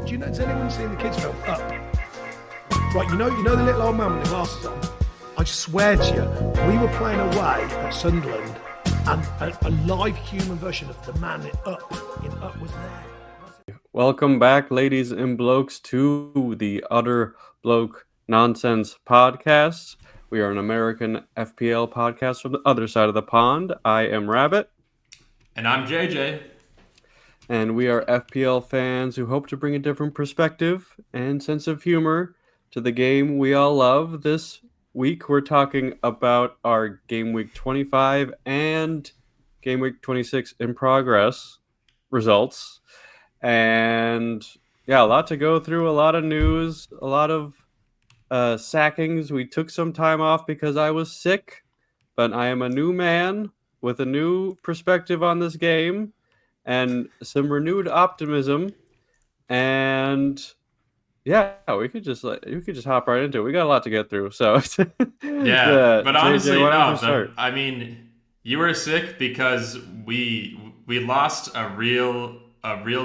Do you know? Has anyone seen the kids' film Up? Right, you know the little old man with the glasses on. I swear to you, we were playing away at Sunderland, and a live human version of the man in Up was there. Welcome back, ladies and blokes, to the Utter Bloke Nonsense podcast. We are an American FPL podcast from the other side of the pond. I am Rabbit. And I'm JJ. And we are FPL fans who hope to bring a different perspective and sense of humor to the game we all love. This week we're talking about our Game Week 25 and Game Week 26 in progress results. And yeah, a lot to go through, a lot of news, a lot of sackings. We took some time off because I was sick, but I am a new man with a new perspective on this game and some renewed optimism. And yeah, we could just hop right into it. We got a lot to get through. So yeah, but honestly, JJ, I mean, you were sick because we lost a real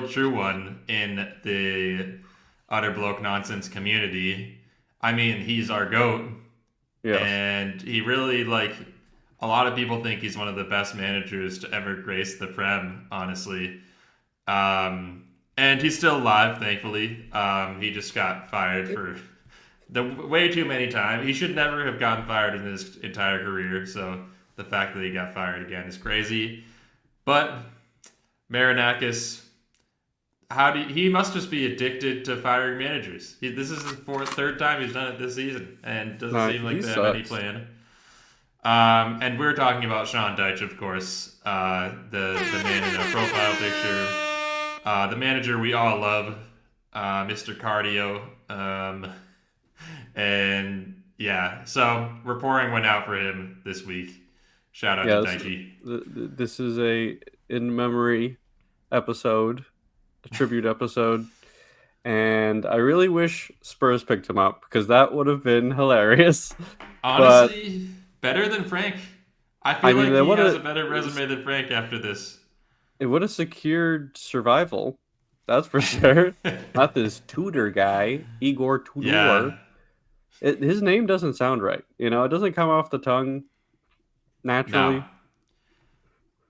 true one in the Utter Bloke Nonsense community. I mean, he's our GOAT. Yes. And he really, a lot of people think he's one of the best managers to ever grace the Prem, honestly. And he's still alive, thankfully. He just got fired for way too many times. He should never have gotten fired in his entire career, so the fact that he got fired again is crazy. But Marinakis, he must just be addicted to firing managers. This is his third time he's done it this season, and doesn't seem like they have any plan. And we're talking about Sean Dyche, of course, the man in our profile picture, the manager we all love, Mr. Cardio, and yeah, so we're pouring one out for him this week. Shout out to Dyche. This is a in memory episode, a tribute episode, and I really wish Spurs picked him up because that would have been hilarious. Honestly, better than Frank. I feel like he has a better resume than Frank after this. It would have secured survival, that's for sure. Not this Tudor guy, Igor Tudor. Yeah. His name doesn't sound right. It doesn't come off the tongue naturally. No.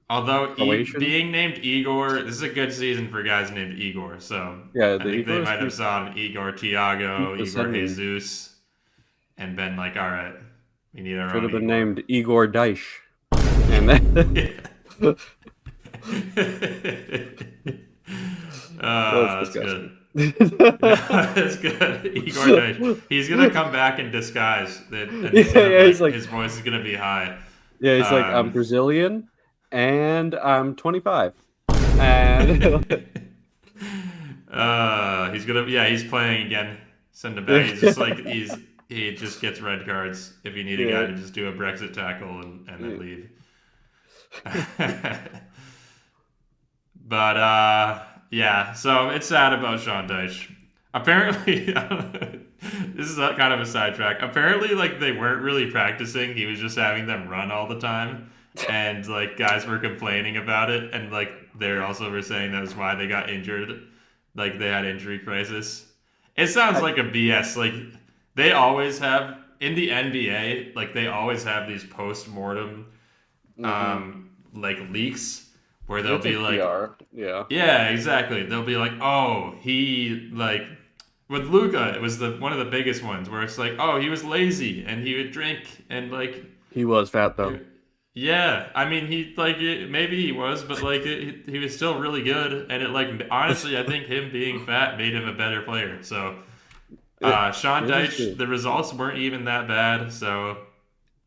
Although being named Igor, this is a good season for guys named Igor. So yeah, I think they might have saw Igor Thiago, Igor Jesus, and been like, all right, we need our own. Should have been named Igor Dyche. And then that's good. That's good. Igor Dyche. He's gonna come back in disguise. His voice is gonna be high. Yeah, he's like, I'm Brazilian and I'm 25. And he's playing again. Send him back. He's just he just gets red cards if you need a guy to just do a Brexit tackle and then leave. But so it's sad about Sean Dyche. Apparently, this is kind of a sidetrack. Apparently, they weren't really practicing. He was just having them run all the time, and guys were complaining about it, and they also were saying that was why they got injured. They had injury crisis. It sounds like a BS. They always have in the NBA. They always have these post-mortem leaks where they'll be yeah, exactly. They'll be oh, he with Luka, it was one of the biggest ones where it's oh, he was lazy and he would drink and he was fat though. Yeah, I mean maybe he was, but he was still really good, and it honestly I think him being fat made him a better player. So Sean Dyche, the results weren't even that bad. So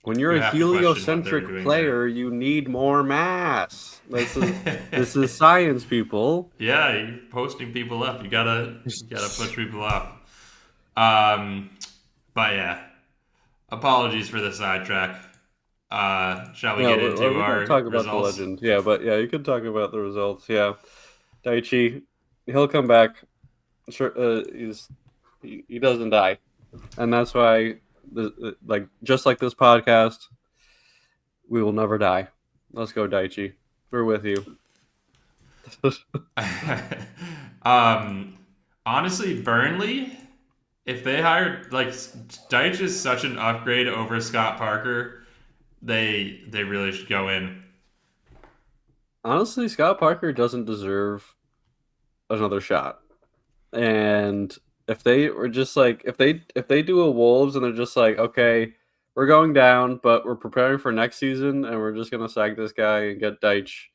when you're a heliocentric player, you need more mass. This is science, people. Yeah, you're posting people up. You gotta push people up. But yeah, apologies for the sidetrack. Shall we get into our talk results? About the legend? Yeah, but you can talk about the results. Yeah, Dyche, he'll come back. Sure, he doesn't die, and that's why. Just like this podcast, we will never die. Let's go, Dyche. We're with you. Honestly, Burnley, if they hired like Dyche is such an upgrade over Scott Parker, they really should go in. Honestly, Scott Parker doesn't deserve another shot. And if they were just like if they do a Wolves and they're just like, okay, we're going down, but we're preparing for next season and we're just gonna sack this guy and get Deitch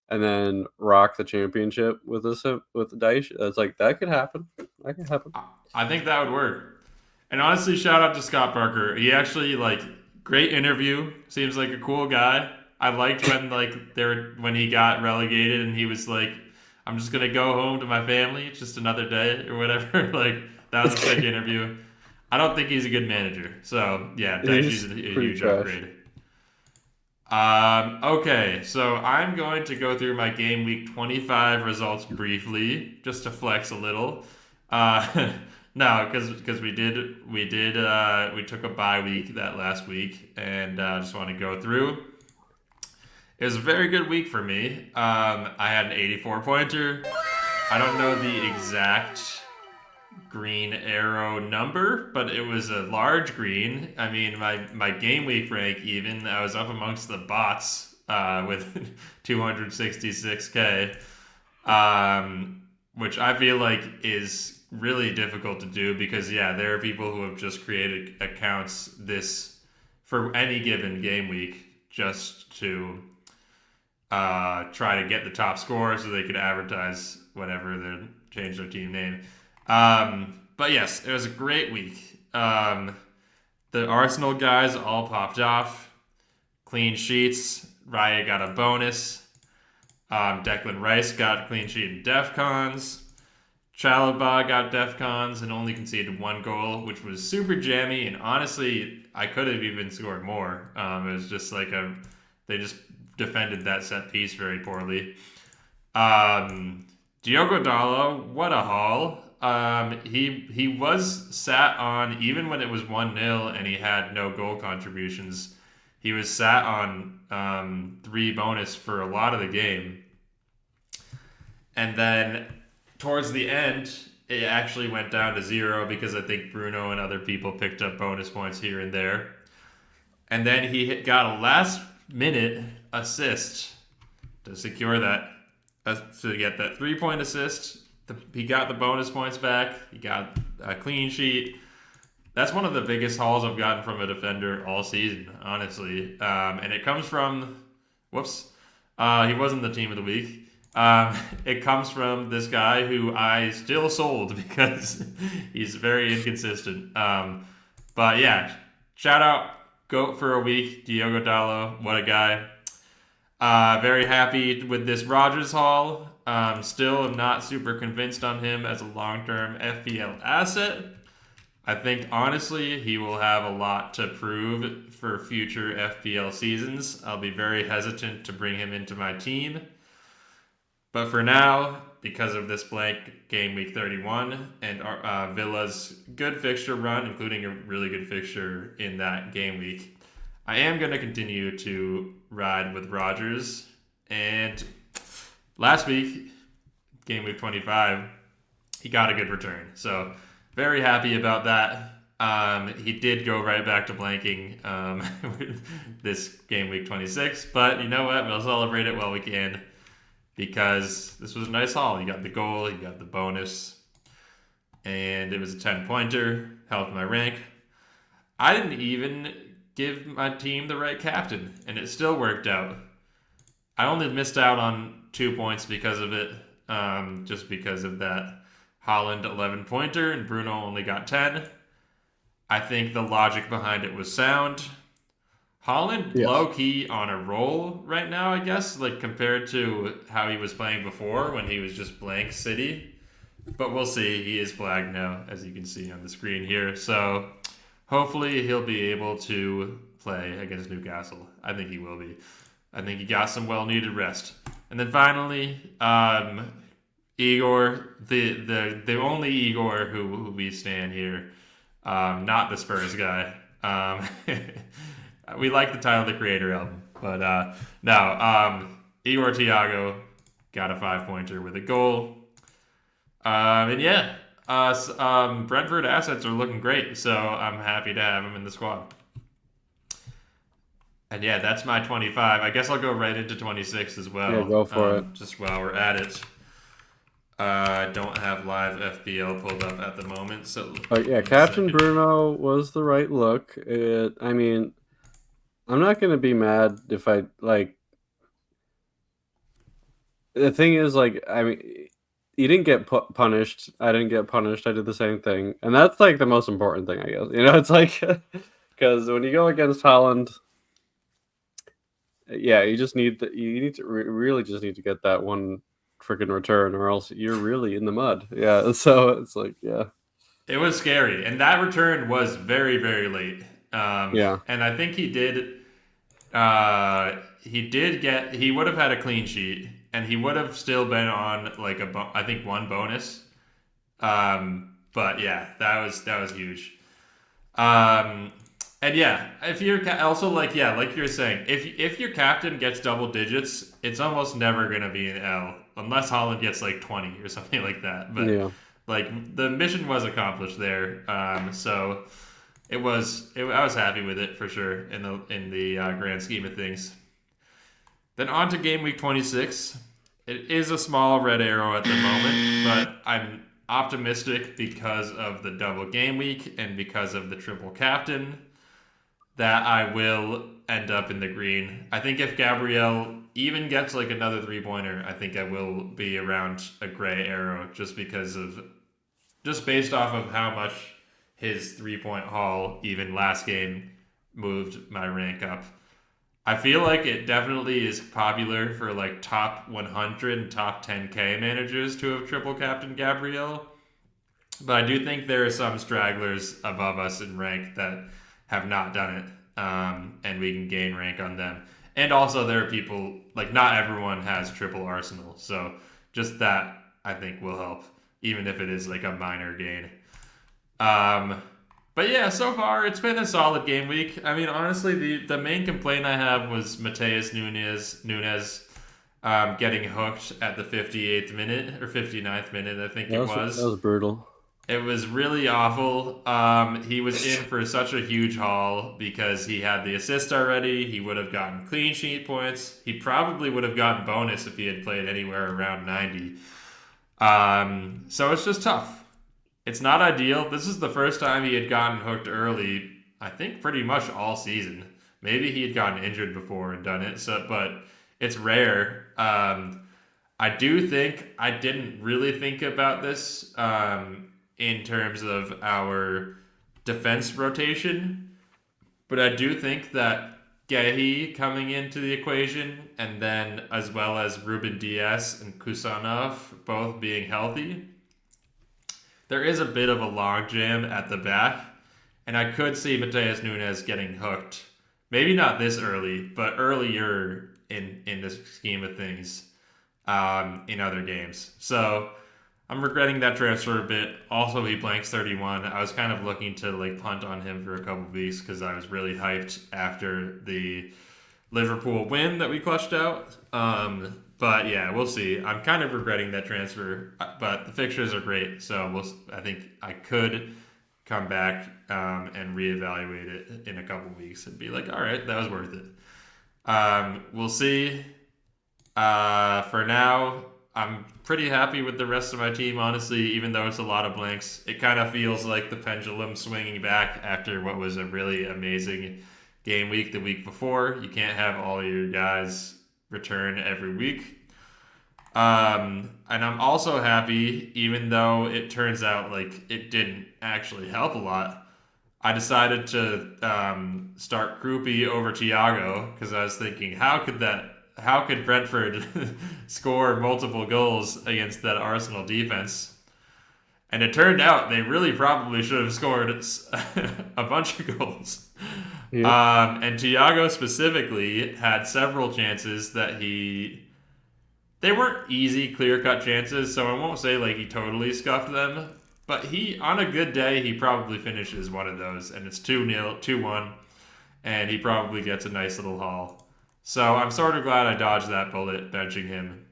and then rock the championship with this with Deitch, it's like that could happen. That could happen. I think that would work. And honestly, shout out to Scott Parker. He actually like great interview. Seems like a cool guy. I liked when like when he got relegated and he was like, "I'm just gonna go home to my family. It's just another day or whatever." Like that was a sick interview. I don't think he's a good manager. So yeah, He's Daichi's a pretty huge trash. upgrade. Okay, so I'm going to go through my game week 25 results briefly, just to flex a little. No, because we took a bye week that last week, and just want to go through. It was a very good week for me. I had an 84 pointer. I don't know the exact green arrow number, but it was a large green. I mean, my game week rank even, I was up amongst the bots with 266k, which I feel like is really difficult to do because yeah, there are people who have just created accounts this for any given game week just to try to get the top score so they could advertise whatever they change their team name. But yes, it was a great week. The Arsenal guys all popped off. Clean sheets. Raya got a bonus. Declan Rice got a clean sheet in DEFCONs. Chalobah got DEFCONs and only conceded one goal, which was super jammy. And honestly, I could have even scored more. It was just like they just defended that set piece very poorly. Diogo Dallo, what a haul. He was sat on even when it was 1-0 and he had no goal contributions. He was sat on 3 bonus for a lot of the game. And then towards the end, it actually went down to 0 because I think Bruno and other people picked up bonus points here and there. And then he got a last minute assist to secure that, to get that 3-point assist. He got the bonus points back. He got a clean sheet. That's one of the biggest hauls I've gotten from a defender all season, honestly. And it comes from, he wasn't the team of the week. It comes from this guy who I still sold because he's very inconsistent. But yeah, shout out, GOAT for a week, Diogo Dallo. What a guy. Very happy with this Rodgers haul. Still am not super convinced on him as a long-term FPL asset. I think honestly he will have a lot to prove for future FPL seasons. I'll be very hesitant to bring him into my team. But for now, because of this blank game week 31 and Villa's good fixture run, including a really good fixture in that game week, I am going to continue to ride with Rodgers. And last week, game week 25, he got a good return. So very happy about that. He did go right back to blanking this game week 26. But you know what? We'll celebrate it while we can because this was a nice haul. You got the goal, you got the bonus, and it was a 10-pointer, helped my rank. I didn't even give my team the right captain, and it still worked out. I only missed out on 2 points because of it, just because of that Haaland 11-pointer, and Bruno only got 10. I think the logic behind it was sound. Haaland, Yes. low-key on a roll right now, I guess, like compared to how he was playing before when he was just blank City. But we'll see. He is flagged now, as you can see on the screen here. So hopefully he'll be able to play against Newcastle. I think he will be. I think he got some well-needed rest. And then finally, Igor, the only Igor who we stand here, not the Spurs guy. We like the Tyler the Creator album, but no. Igor Thiago got a 5-pointer with a goal. And yeah, Brentford assets are looking great, so I'm happy to have him in the squad. And yeah, that's my 25. I guess I'll go right into 26 as well. Yeah, go for it. Just while we're at it. I don't have live FPL pulled up at the moment, so. But yeah, Captain Bruno was the right look. I mean, I'm not gonna be mad if I like. The thing is, like, I mean, you didn't get punished. I didn't get punished. I did the same thing, and that's like the most important thing, I guess. It's like because when you go against Holland, yeah, you need to really just need to get that one freaking return, or else you're really in the mud. Yeah, so it's like, yeah. It was scary, and that return was very, very late. Yeah. And I think he did. He would have had a clean sheet, and he would have still been on like I think one bonus. But yeah, that was huge. And yeah, if you're also like you're saying, if your captain gets double digits, it's almost never gonna be an L unless Holland gets like 20 or something like that. But Yeah. like the mission was accomplished there. So I was happy with it for sure in the grand scheme of things. Then on to game week 26. It is a small red arrow at the moment, but I'm optimistic because of the double game week and because of the triple captain that I will end up in the green. I think if Gabriel even gets like another 3-pointer, I think I will be around a gray arrow just based off of how much his 3-point haul even last game moved my rank up. I feel like it definitely is popular for like top 100 and top 10K managers to have triple captain Gabriel. But I do think there are some stragglers above us in rank that have not done it, and we can gain rank on them. And also there are people, like not everyone has triple Arsenal, so just that I think will help, even if it is like a minor gain. But yeah, so far it's been a solid game week. I mean, honestly, the main complaint I have was Mateus Nunes getting hooked at the 58th minute or 59th minute, I think it was. That was brutal. It was really awful. He was in for such a huge haul because he had the assist already. He would have gotten clean sheet points. He probably would have gotten bonus if he had played anywhere around 90. So it's just tough. It's not ideal. This is the first time he had gotten hooked early, I think pretty much all season. Maybe he had gotten injured before and done it, but it's rare. I do think I didn't really think about this in terms of our defense rotation, but I do think that Gehi coming into the equation, and then as well as Ruben Diaz and Kusanov both being healthy, there is a bit of a logjam at the back, and I could see Mateus Nunes getting hooked. Maybe not this early, but earlier in this scheme of things in other games. So I'm regretting that transfer a bit. Also, he blanks 31. I was kind of looking to like punt on him for a couple of weeks because I was really hyped after the Liverpool win that we clutched out. But yeah, we'll see. I'm kind of regretting that transfer, but the fixtures are great, so I think I could come back and reevaluate it in a couple weeks and be like, all right, that was worth it. We'll see. For now, I'm pretty happy with the rest of my team, honestly, even though it's a lot of blanks. It kind of feels like the pendulum swinging back after what was a really amazing game week the week before. You can't have all your guys return every week. And I'm also happy, even though it turns out like it didn't actually help a lot. I decided to start Krupi over Thiago because I was thinking, how could Brentford score multiple goals against that Arsenal defense? And it turned out they really probably should have scored a bunch of goals. Yeah. And Thiago specifically had several chances that they weren't easy, clear-cut chances, so I won't say like he totally scuffed them. But on a good day, he probably finishes one of those, and it's 2-0, 2-1, and he probably gets a nice little haul. So I'm sort of glad I dodged that bullet, benching him.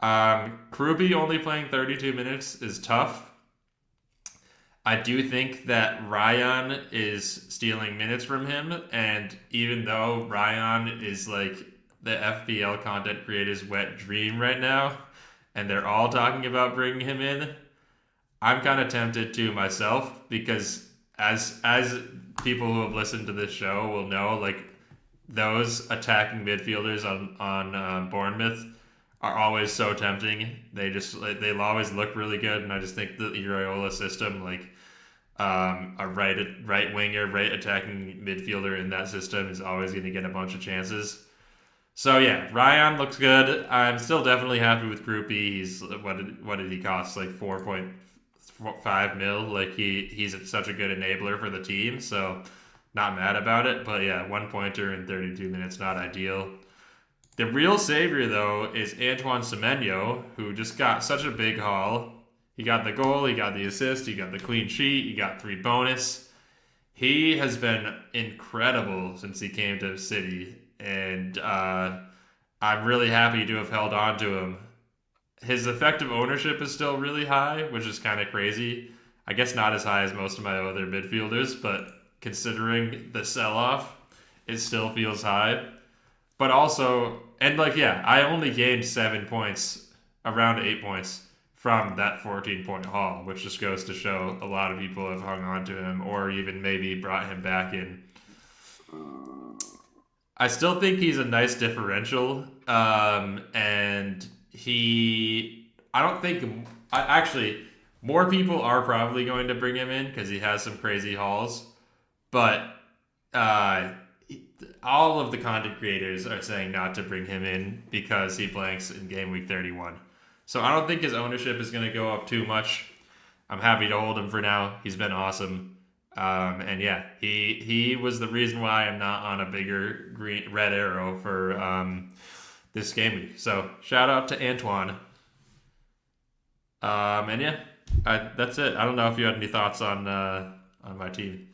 Krupi only playing 32 minutes is tough. I do think that Ryan is stealing minutes from him, and even though Ryan is like the FPL content creator's wet dream right now, and they're all talking about bringing him in, I'm kind of tempted to myself because as people who have listened to this show will know, like those attacking midfielders on Bournemouth are always so tempting. They'll always look really good, and I just think the Iraola system, like a right winger, right attacking midfielder in that system, is always going to get a bunch of chances. So yeah, Ryan looks good. I'm still definitely happy with Groupie. He's what did he cost? Like 4.5 mil. Like he's such a good enabler for the team. So not mad about it. But yeah, 1 pointer in 32 minutes, not ideal. The real savior though is Antoine Semenyo, who just got such a big haul. He got the goal, he got the assist, he got the clean sheet, he got 3 bonus. He has been incredible since he came to City, and I'm really happy to have held on to him. His effective ownership is still really high, which is kind of crazy. I guess not as high as most of my other midfielders, but considering the sell-off, it still feels high. But also, and like, yeah, I only gained 7 points, around 8 points from that 14-point haul, which just goes to show a lot of people have hung on to him or even maybe brought him back in. I still think he's a nice differential, and I don't think, actually, more people are probably going to bring him in because he has some crazy hauls, but uh, all of the content creators are saying not to bring him in because he blanks in game week 31. So I don't think his ownership is going to go up too much. I'm happy to hold him for now. He's been awesome. And yeah, he was the reason why I'm not on a bigger red arrow for this game week. So shout out to Antoine. And yeah, that's it. I don't know if you had any thoughts on my team.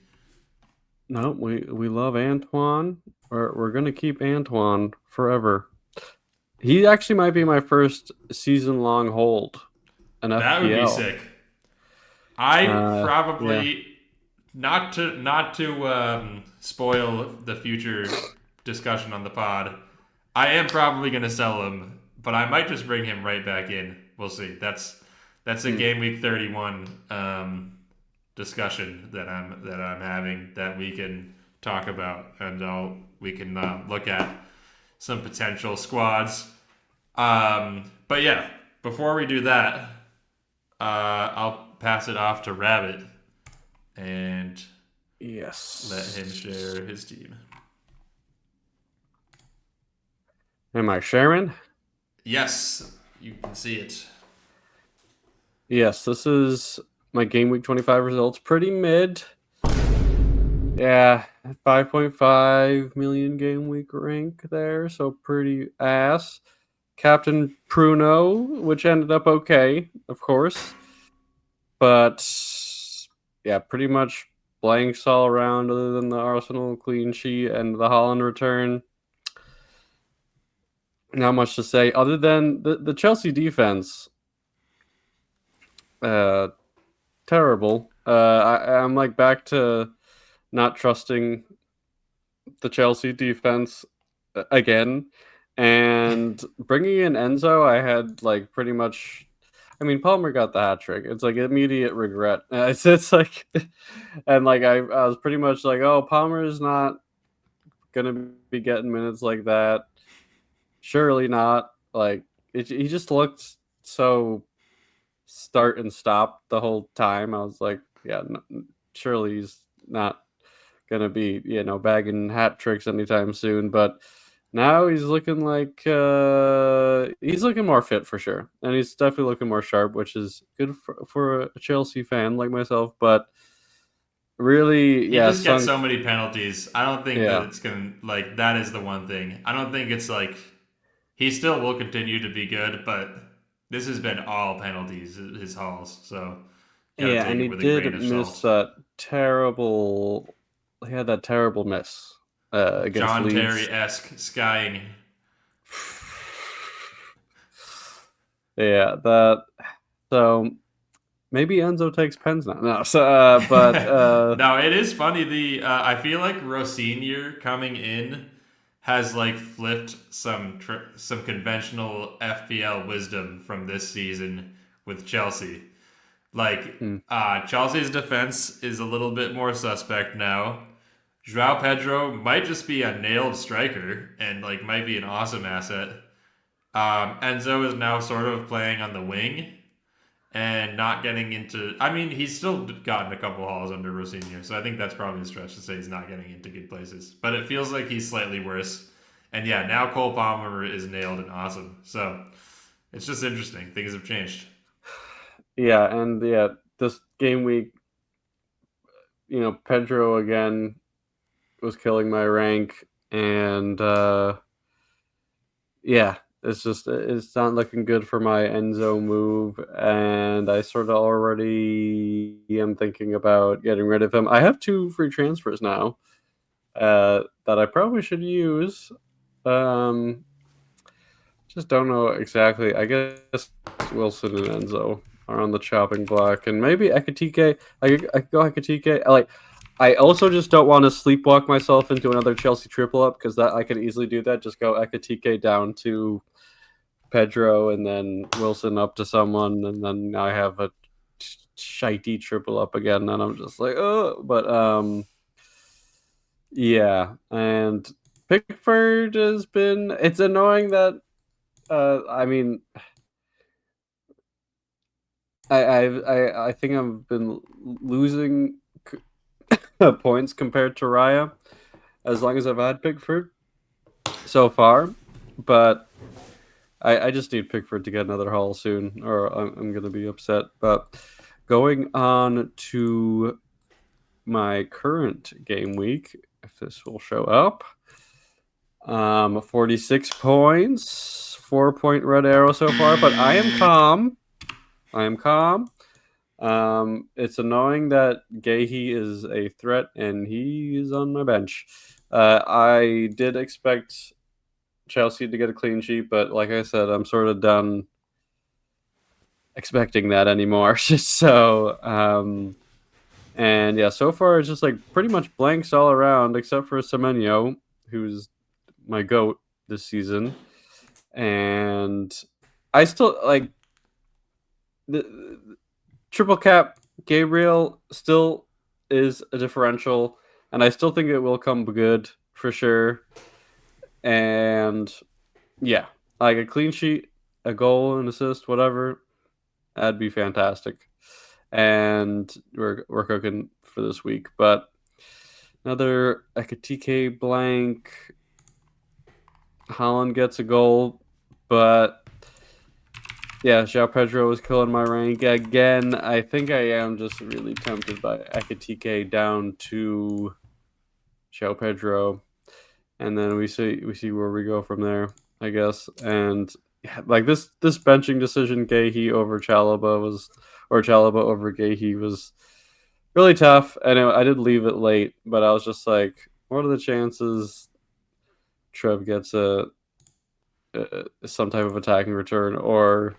No, we love Antoine. We're gonna keep Antoine forever. He actually might be my first season-long hold in FPL. That would be sick. I probably yeah. not to spoil the future discussion on the pod. I am probably going to sell him, but I might just bring him right back in. We'll see. That's a game week 31 discussion that I'm having that we can talk about, and we can look at some potential squads. But yeah, before we do that, I'll pass it off to Rabbit and Yes. let him share his team. Am I sharing? Yes, you can see it. Yes, this is my game week 25 results. Pretty mid. Yeah, 5.5 million game week rank there, so pretty ass. Captain Pruno, which ended up okay, of course. But yeah, pretty much blanks all around other than the Arsenal clean sheet and the Holland return. Not much to say other than the Chelsea defense. Terrible. I'm like back to not trusting the Chelsea defense again. And bringing in Enzo, I had like pretty much. I mean, Palmer got the hat trick. It's like immediate regret. It's like, and like I was pretty much like, oh, Palmer is not gonna be getting minutes like that. Surely not. Like he just looked so start and stop the whole time. I was like, yeah, surely he's not gonna be bagging hat tricks anytime soon. But now he's looking like he's looking more fit for sure, and he's definitely looking more sharp, which is good for a Chelsea fan like myself. But really, He yeah, just gets so many penalties. I don't think that yeah. it's gonna like that is the one thing. I don't think it's like he still will continue to be good, but this has been all penalties, his hauls. So you gotta Yeah, take and it he with a grain did of miss salt. that terrible. He had that terrible miss against John Leeds. Terry-esque skying. Yeah, that. So maybe Enzo takes pens now. No, so but No, it is funny. I feel like Rossignol coming in has like flipped some conventional FPL wisdom from this season with Chelsea. Like hmm. Chelsea's defense is a little bit more suspect now. Joao Pedro might just be a nailed striker and like might be an awesome asset. Enzo is now sort of playing on the wing and not getting into. I mean, he's still gotten a couple hauls under Rosinho, so I think that's probably a stretch to say he's not getting into good places. But it feels like he's slightly worse. And yeah, now Cole Palmer is nailed and awesome. So it's just interesting. Things have changed. Yeah, and yeah, this game week, Pedro again was killing my rank, and yeah, it's not looking good for my Enzo move, and I sort of already am thinking about getting rid of him. I have 2 free transfers now that I probably should use. Um, just don't know exactly. I guess Wilson and Enzo are on the chopping block, and maybe Ekatike. I could go Ekatike. I also just don't want to sleepwalk myself into another Chelsea triple up because that I could easily do that. Just go Ekatike down to Pedro and then Wilson up to someone, and then I have a shitey triple up again, and I'm just like, oh, but yeah, and Pickford has been. It's annoying that I mean, I think I've been losing points compared to Raya as long as I've had Pickford so far, but I just need Pickford to get another haul soon, or I'm going to be upset. But going on to my current game week, if this will show up, 46 points, 4-point red arrow so far, but I am calm. I am calm. It's annoying that Gahey is a threat and he's on my bench. I did expect Chelsea to get a clean sheet, but like I said, I'm sort of done expecting that anymore. So, and yeah, so far it's just like pretty much blanks all around, except for Semenyo, who's my goat this season. And I still like the triple cap. Gabriel still is a differential, and I still think it will come good for sure. And yeah, like a clean sheet, a goal, an assist, whatever, that'd be fantastic. And we're cooking for this week. But another Ekatike blank. Holland gets a goal, but yeah, João Pedro is killing my rank again. I think I am just really tempted by Ekatike down to João Pedro, and then we see where we go from there, I guess. And yeah, like this benching decision, Gahey over Chalobah or Chalobah over Gahey was really tough. And I did leave it late, but I was just like, what are the chances Trev gets some type of attacking return or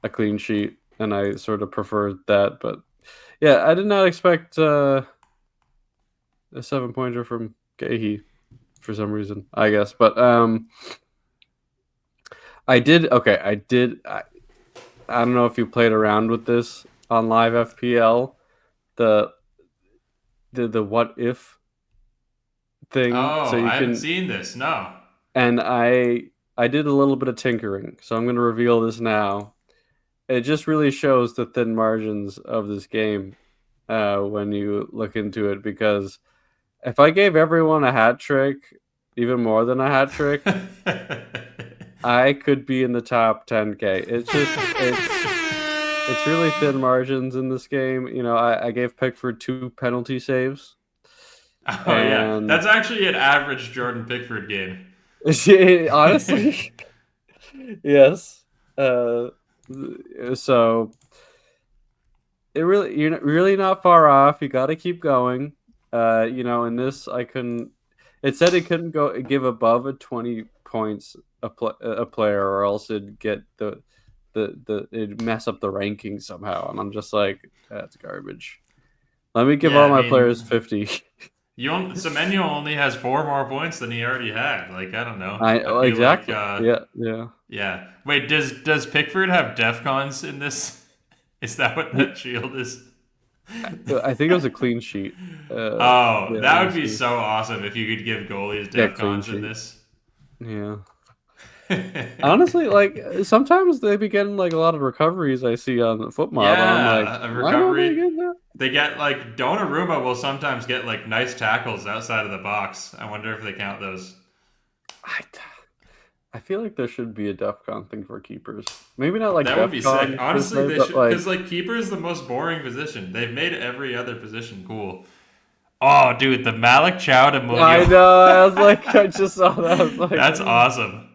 a clean sheet? And I sort of preferred that, but yeah, I did not expect a 7-pointer from Gahey for some reason, I guess. But I did. Okay, I did. I don't know if you played around with this on live FPL, the what if thing, so Oh, you I haven't can. seen this. No. And I did a little bit of tinkering, so I'm going to reveal this now. It just really shows the thin margins of this game when you look into it, because if I gave everyone a hat trick, even more than a hat trick, I could be in the top 10K. It's really thin margins in this game. I gave Pickford 2 penalty saves, Oh yeah, and that's actually an average Jordan Pickford game. honestly, yes. So you're really not far off. You got to keep going. In this, I couldn't. It said it couldn't give above a 20 points a player, or else it'd get the it mess up the rankings somehow, and I'm just like, that's garbage. Let me give Yeah, all I my players mean, 50. Semenyo only has 4 more points than he already had. Like, I don't know. I I feel like, exactly. Yeah. yeah. Wait, does Pickford have DEFCONs in this? Is that what He, that shield is? I think it was a clean sheet. Oh, Yeah, let that me would be see. so awesome if you could give goalies Yeah, clean DEFCONs in sheet. this. Yeah. Honestly, like sometimes they be getting like a lot of recoveries I see on the foot mod, and I'm like, Yeah, a why don't they recovery. get that? They get like Donnarumma will sometimes get like nice tackles outside of the box. I wonder if they count those. I, I feel like there should be a DEFCON thing for keepers. Maybe not like That would be sick. DEFCON per Honestly, se, they but should because like like keeper is the most boring position. They've made every other position cool. Oh, dude, the Malik Chow to I Munio. know. I was like, I just saw that. I was like, That's awesome.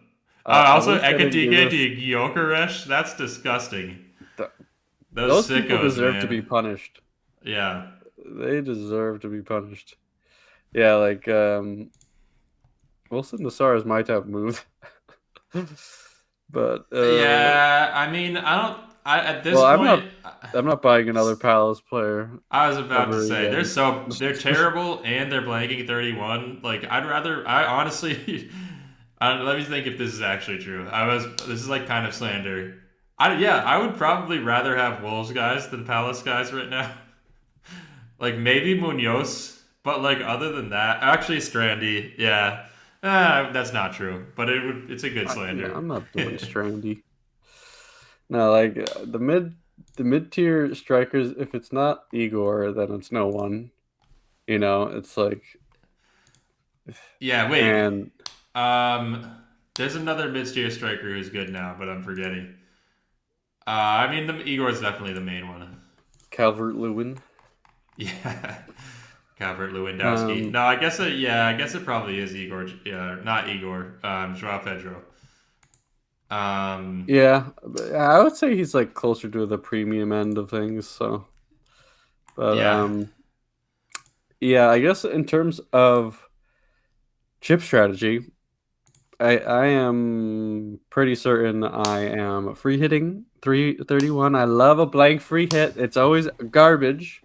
at Also, least they didn't do Ekatike this. to Gyokeresh. That's disgusting. Th- Those Those people sickos, deserve to be man. punished. Yeah. They deserve to be punished. Yeah, like Wilson Nassar is my type of move. But Yeah, I mean, I don't. I at this well, point, I'm not buying another Palace player I was about to ever say again. they're terrible and they're blanking 31. Like I honestly, let me think if this is actually true. This is like kind of slander. I would probably rather have Wolves guys than Palace guys right now. Like maybe Munoz, but like other than that, actually Strandy, yeah. That's not true, but it's a good No, slander. I'm not doing Strandy. No, like the mid tier strikers. If it's not Igor, then it's no one. It's like Yeah, wait. and There's another mid-tier striker who's good now, but I'm forgetting. I mean, Igor's definitely the main one. Calvert Lewin. Yeah, Calvert Lewandowski. Um, No, I guess it probably is Igor. Yeah, not Igor. Joao Pedro. Um, yeah, I would say he's like closer to the premium end of things. So, but yeah, yeah, I guess in terms of chip strategy, I am pretty certain I am free hitting 331. I love a blank free hit. It's always garbage.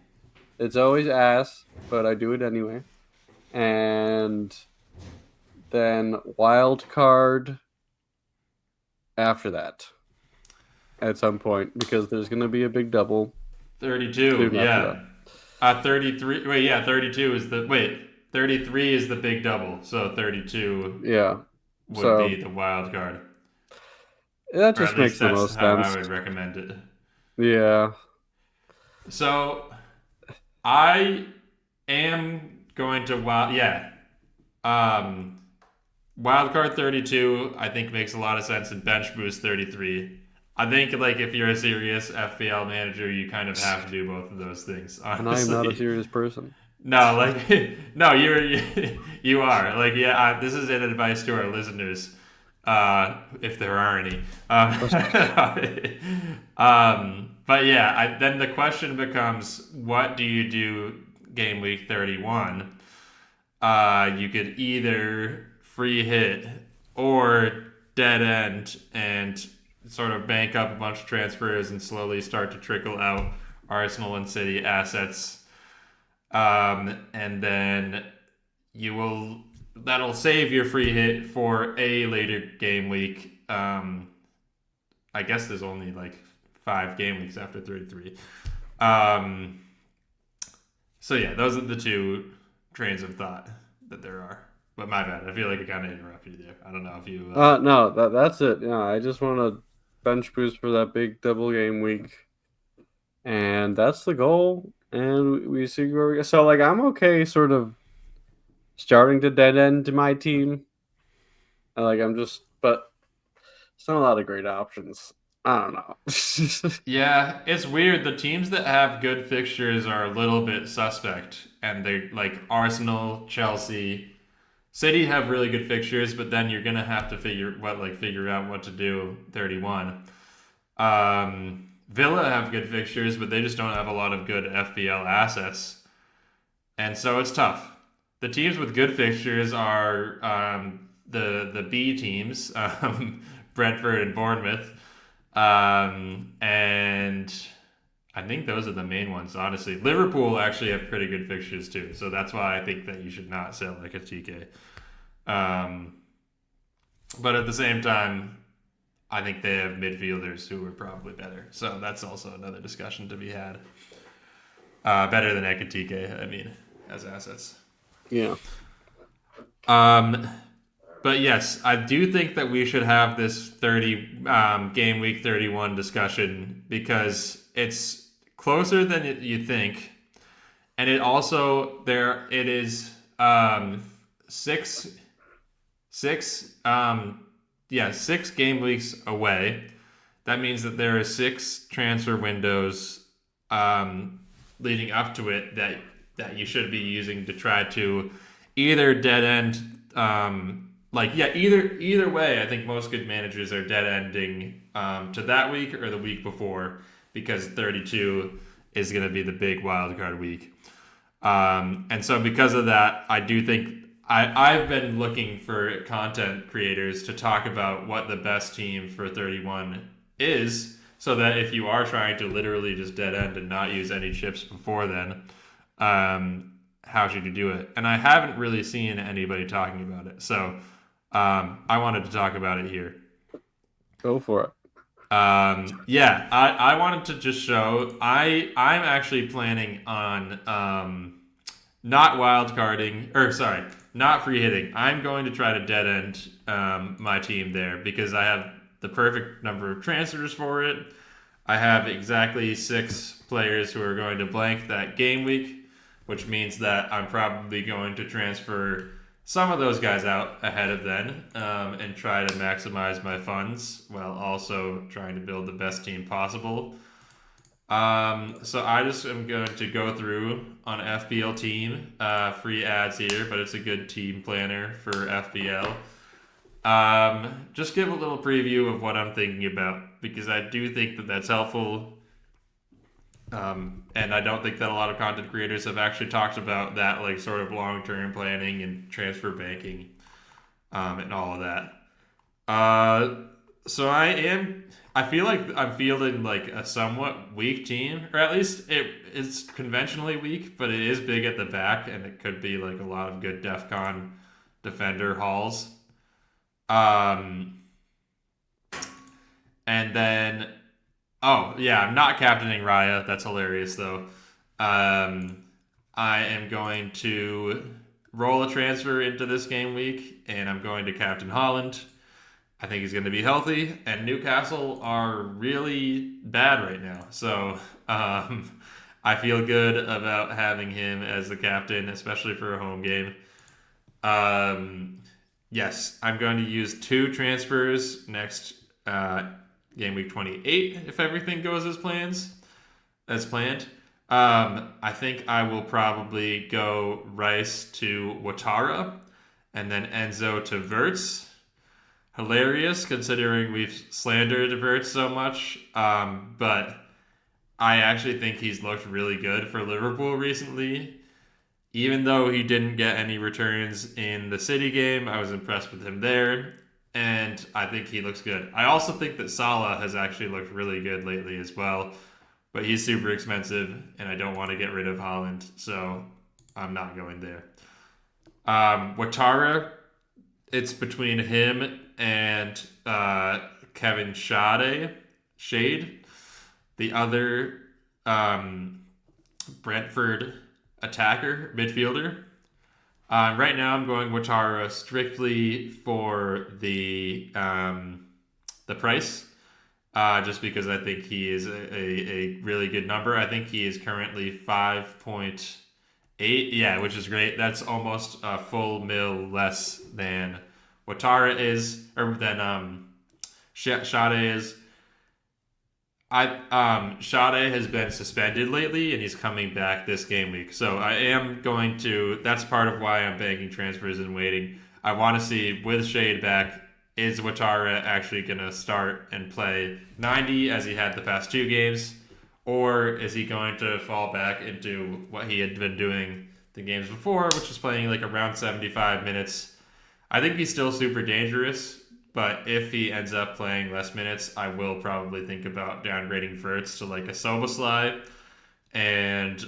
It's always ass, but I do it anyway. And then wild card after that at some point because there's going to be a big double 32. soon after that. Yeah, 33. Wait, yeah, 32 is the wait. 33 is the big double, so 32 Yeah. would So be the wild card, that or at just least makes the that's most how I sense. would recommend it. Yeah. So I am going to Um, Wildcard 32, I think makes a lot of sense, and bench boost 33. I think like if you're a serious FPL manager, you kind of have to do both of those things. And I am not a Honestly, serious person. no, like no, you are like this is an advice to our listeners, if there are any. But yeah, then the question becomes, what do you do game week 31? You could either free hit or dead end and sort of bank up a bunch of transfers and slowly start to trickle out Arsenal and City assets. And then that'll save your free hit for a later game week. I guess there's only like 5 game weeks after 33. So yeah, those are the two trains of thought that there are. But my bad. I feel like I kind of interrupted you there. I don't know if you. No, that's it. Yeah, I just want to bench boost for that big double game week, and that's the goal. And we see where we go. So like I'm okay, sort of starting to dead end my team. But it's not a lot of great options. I don't know. Yeah, it's weird. The teams that have good fixtures are a little bit suspect, and they're like Arsenal, Chelsea, City have really good fixtures, but then you're gonna have to figure out what to do 31. Villa have good fixtures, but they just don't have a lot of good FPL assets, and so it's tough. The teams with good fixtures are the B teams, Brentford and Bournemouth. And I think those are the main ones, honestly. Liverpool actually have pretty good fixtures too, so that's why I think that you should not sell like a TK. But at the same time, I think they have midfielders who are probably better. So that's also another discussion to be had. Better than Ekatike, I mean, as assets. Yeah. But yes, I do think that we should have this game week 31 discussion because it's closer than you think, and it also it is six 6 game weeks away. That means that there are 6 transfer windows leading up to it that you should be using to try to either dead end either way. I think most good managers are dead ending to that week or the week before, because 32 is going to be the big wild card week. And so because of that, I do think I've been looking for content creators to talk about what the best team for 31 is, so that if you are trying to literally just dead end and not use any chips before then, how should you do it? And I haven't really seen anybody talking about it. So I wanted to talk about it here. Go for it. I wanted to just show I'm actually planning on not not free hitting. I'm going to try to dead end my team there because I have the perfect number of transfers for it. I have exactly 6 players who are going to blank that game week, which means that I'm probably going to transfer some of those guys out ahead of then and try to maximize my funds while also trying to build the best team possible. So I just am going to go through on FBL team, free ads here, but it's a good team planner for FBL. Just give a little preview of what I'm thinking about, because I do think that that's helpful. And I don't think that a lot of content creators have actually talked about that, like sort of long-term planning and transfer banking, and all of that. So I feel like I'm fielding like a somewhat weak team, or at least it's conventionally weak, but it is big at the back, and it could be like a lot of good DEFCON defender hauls. And then, oh yeah, I'm not captaining Raya. That's hilarious though. I am going to roll a transfer into this game week, and I'm going to captain Holland. I think he's going to be healthy, and Newcastle are really bad right now. So I feel good about having him as the captain, especially for a home game. Yes, I'm going to use 2 transfers next game week 28 if everything goes as planned. I think I will probably go Rice to Ouattara, and then Enzo to Verts. Hilarious considering we've slandered Verts so much, but I actually think he's looked really good for Liverpool recently. Even though he didn't get any returns in the City game, I was impressed with him there, and I think he looks good. I also think that Salah has actually looked really good lately as well, but he's super expensive, and I don't want to get rid of Haaland, so I'm not going there. Ouattara, it's between him and Kevin Shade, the other Brentford midfielder. Right now I'm going Ouattara strictly for the price, just because I think he is a really good number. I think he is currently 5.8, which is great. That's almost a full mil less than Ouattara is, or than Shade is. Shade has been suspended lately, and he's coming back this game week. So I am going to. That's part of why I'm banking transfers and waiting. I want to see, with Shade back, is Ouattara actually going to start and play 90 as he had the past 2 games, or is he going to fall back into what he had been doing the games before, which is playing like around 75 minutes? I think he's still super dangerous, But if he ends up playing less minutes, I will probably think about downgrading Verts to like a Soboslai and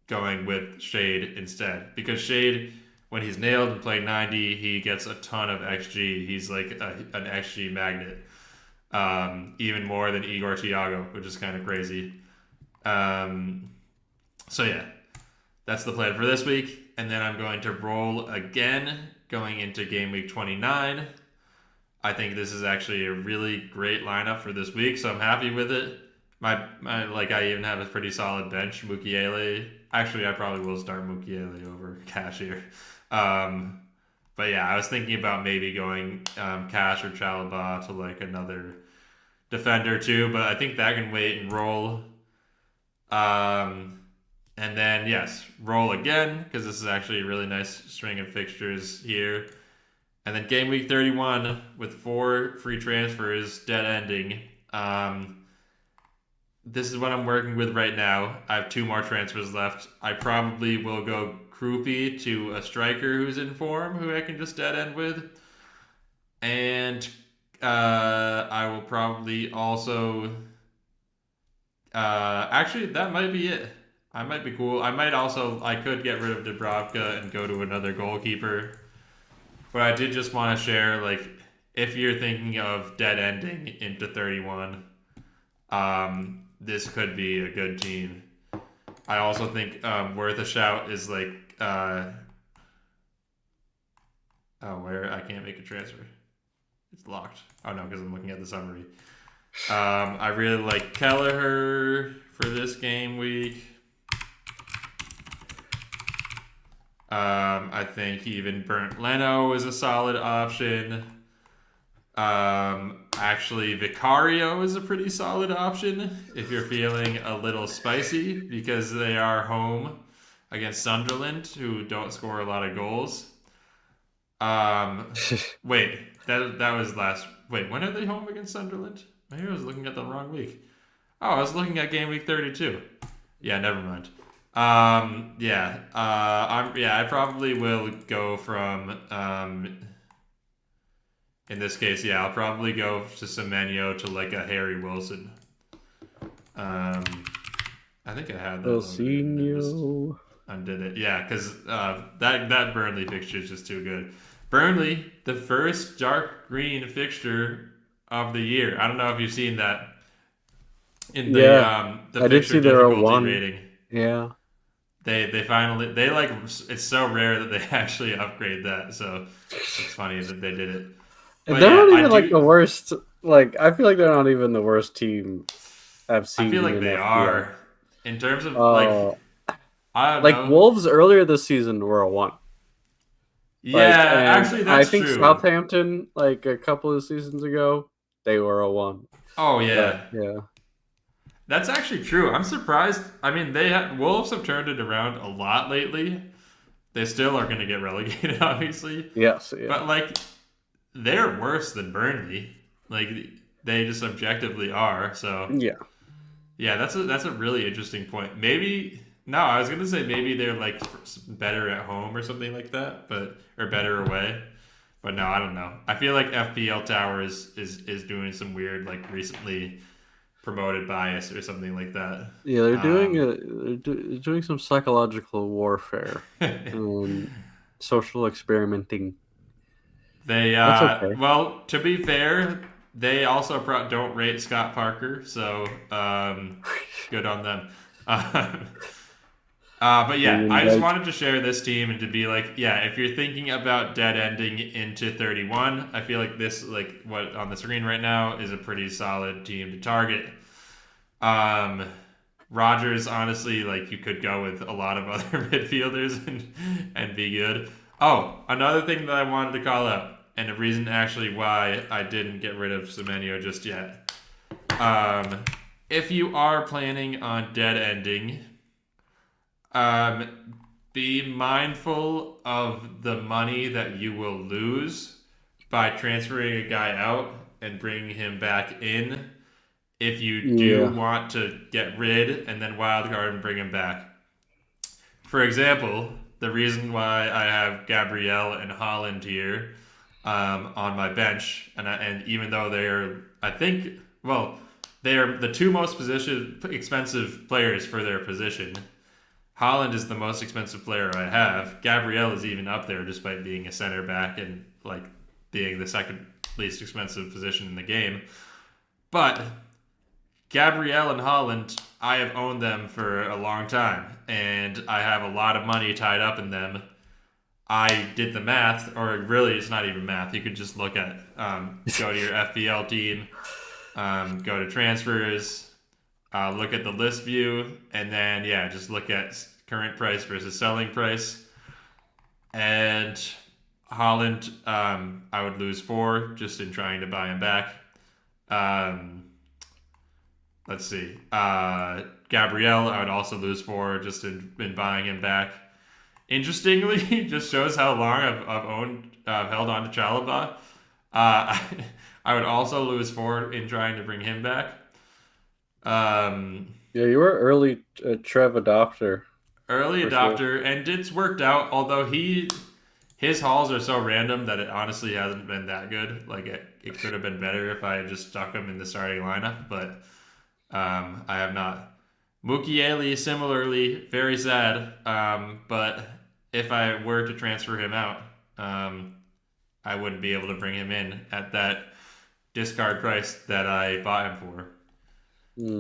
going with Shade instead. Because Shade, when he's nailed and playing 90, he gets a ton of XG. He's like an XG magnet, even more than Igor Thiago, which is kind of crazy. So yeah, that's the plan for this week. And then I'm going to roll again going into game week 29. I think this is actually a really great lineup for this week, so I'm happy with it. I even have a pretty solid bench. Mukiele. Actually, I probably will start Mukiele over Cash here. But yeah, I was thinking about maybe going Cash or Chalaba to like another defender too, but I think that can wait and roll. And then, yes, roll again, because this is actually a really nice string of fixtures here. And then game week 31 with 4 free transfers, dead ending. This is what I'm working with right now. I have 2 more transfers left. I probably will go Krupi to a striker who's in form, who I can just dead end with. And I will probably also... actually, that might be it. I might be cool. I could get rid of Dubravka and go to another goalkeeper. But I did just want to share, like, if you're thinking of dead ending into 31, this could be a good team. I also think worth a shout is like, I can't make a transfer. It's locked. Oh no, because I'm looking at the summary. I really like Kelleher for this game week. I think even Bernd Leno is a solid option. Actually, Vicario is a pretty solid option if you're feeling a little spicy because they are home against Sunderland, who don't score a lot of goals. Wait, that was last. Wait, when are they home against Sunderland? Maybe I was looking at the wrong week. Oh, I was looking at game week 32. Yeah, never mind. I probably will go from in this case, yeah, I'll probably go to Semenyo to like a Harry Wilson. I think I had that. Wilsinho. Undid it. Yeah, because that Burnley fixture is just too good. Burnley, the first dark green fixture of the year. I don't know if you've seen that in the I did see there are one rating. Yeah. They finally it's so rare that they actually upgrade that, so it's funny that they did it. But they're not even like the worst. Like I feel like they're not even the worst team I've seen. I feel like they are in terms of I don't know. Wolves earlier this season were a 1. Yeah, actually that's true. I think Southampton like a couple of seasons ago they were a 1. Oh yeah. But, yeah. That's actually true. I'm surprised. I mean, Wolves have turned it around a lot lately. They still are going to get relegated, obviously. Yes. Yeah. But like, they're worse than Burnley. Like, they just objectively are. So yeah, that's a really interesting point. I was going to say maybe they're like better at home or something like that, or better away. But no, I don't know. I feel like FPL Tower is doing some weird like recently promoted bias or something like that. Yeah, they're doing some psychological warfare and social experimenting. That's okay. Well, to be fair, they also don't rate Scott Parker, so good on them. But yeah, I just wanted to share this team and to be like, yeah, if you're thinking about dead ending into 31, I feel like this, like what on the screen right now, is a pretty solid team to target. Rodgers, honestly, like you could go with a lot of other midfielders and be good. Oh, another thing that I wanted to call out, and the reason actually why I didn't get rid of Semenyo just yet. If you are planning on dead ending, be mindful of the money that you will lose by transferring a guy out and bringing him back in if you do want to get rid and then wildcard and bring him back. For example, the reason why I have Gabriel and Holland here on my bench, and even though they're, I think, well, they're the two most expensive players for their position. Holland is the most expensive player I have. Gabriel is even up there, despite being a center back and like being the second least expensive position in the game. But Gabriel and Holland, I have owned them for a long time, and I have a lot of money tied up in them. I did the math, or really, it's not even math. You could just look at, go to your FPL team, go to transfers, look at the list view, and then, yeah, just look at current price versus selling price. And Holland, I would lose 4 just in trying to buy him back. Let's see. Gabrielle, I would also lose 4 just in buying him back. Interestingly, just shows how long I've held on to Chalaba. I would also lose 4 in trying to bring him back. Yeah, you were early Trev adopter. Early adopter, sure. And it's worked out. Although his hauls are so random that it honestly hasn't been that good. Like it could have been better if I had just stuck him in the starting lineup, but I have not. Mukiele, similarly, very sad. But if I were to transfer him out, I wouldn't be able to bring him in at that discard price that I bought him for.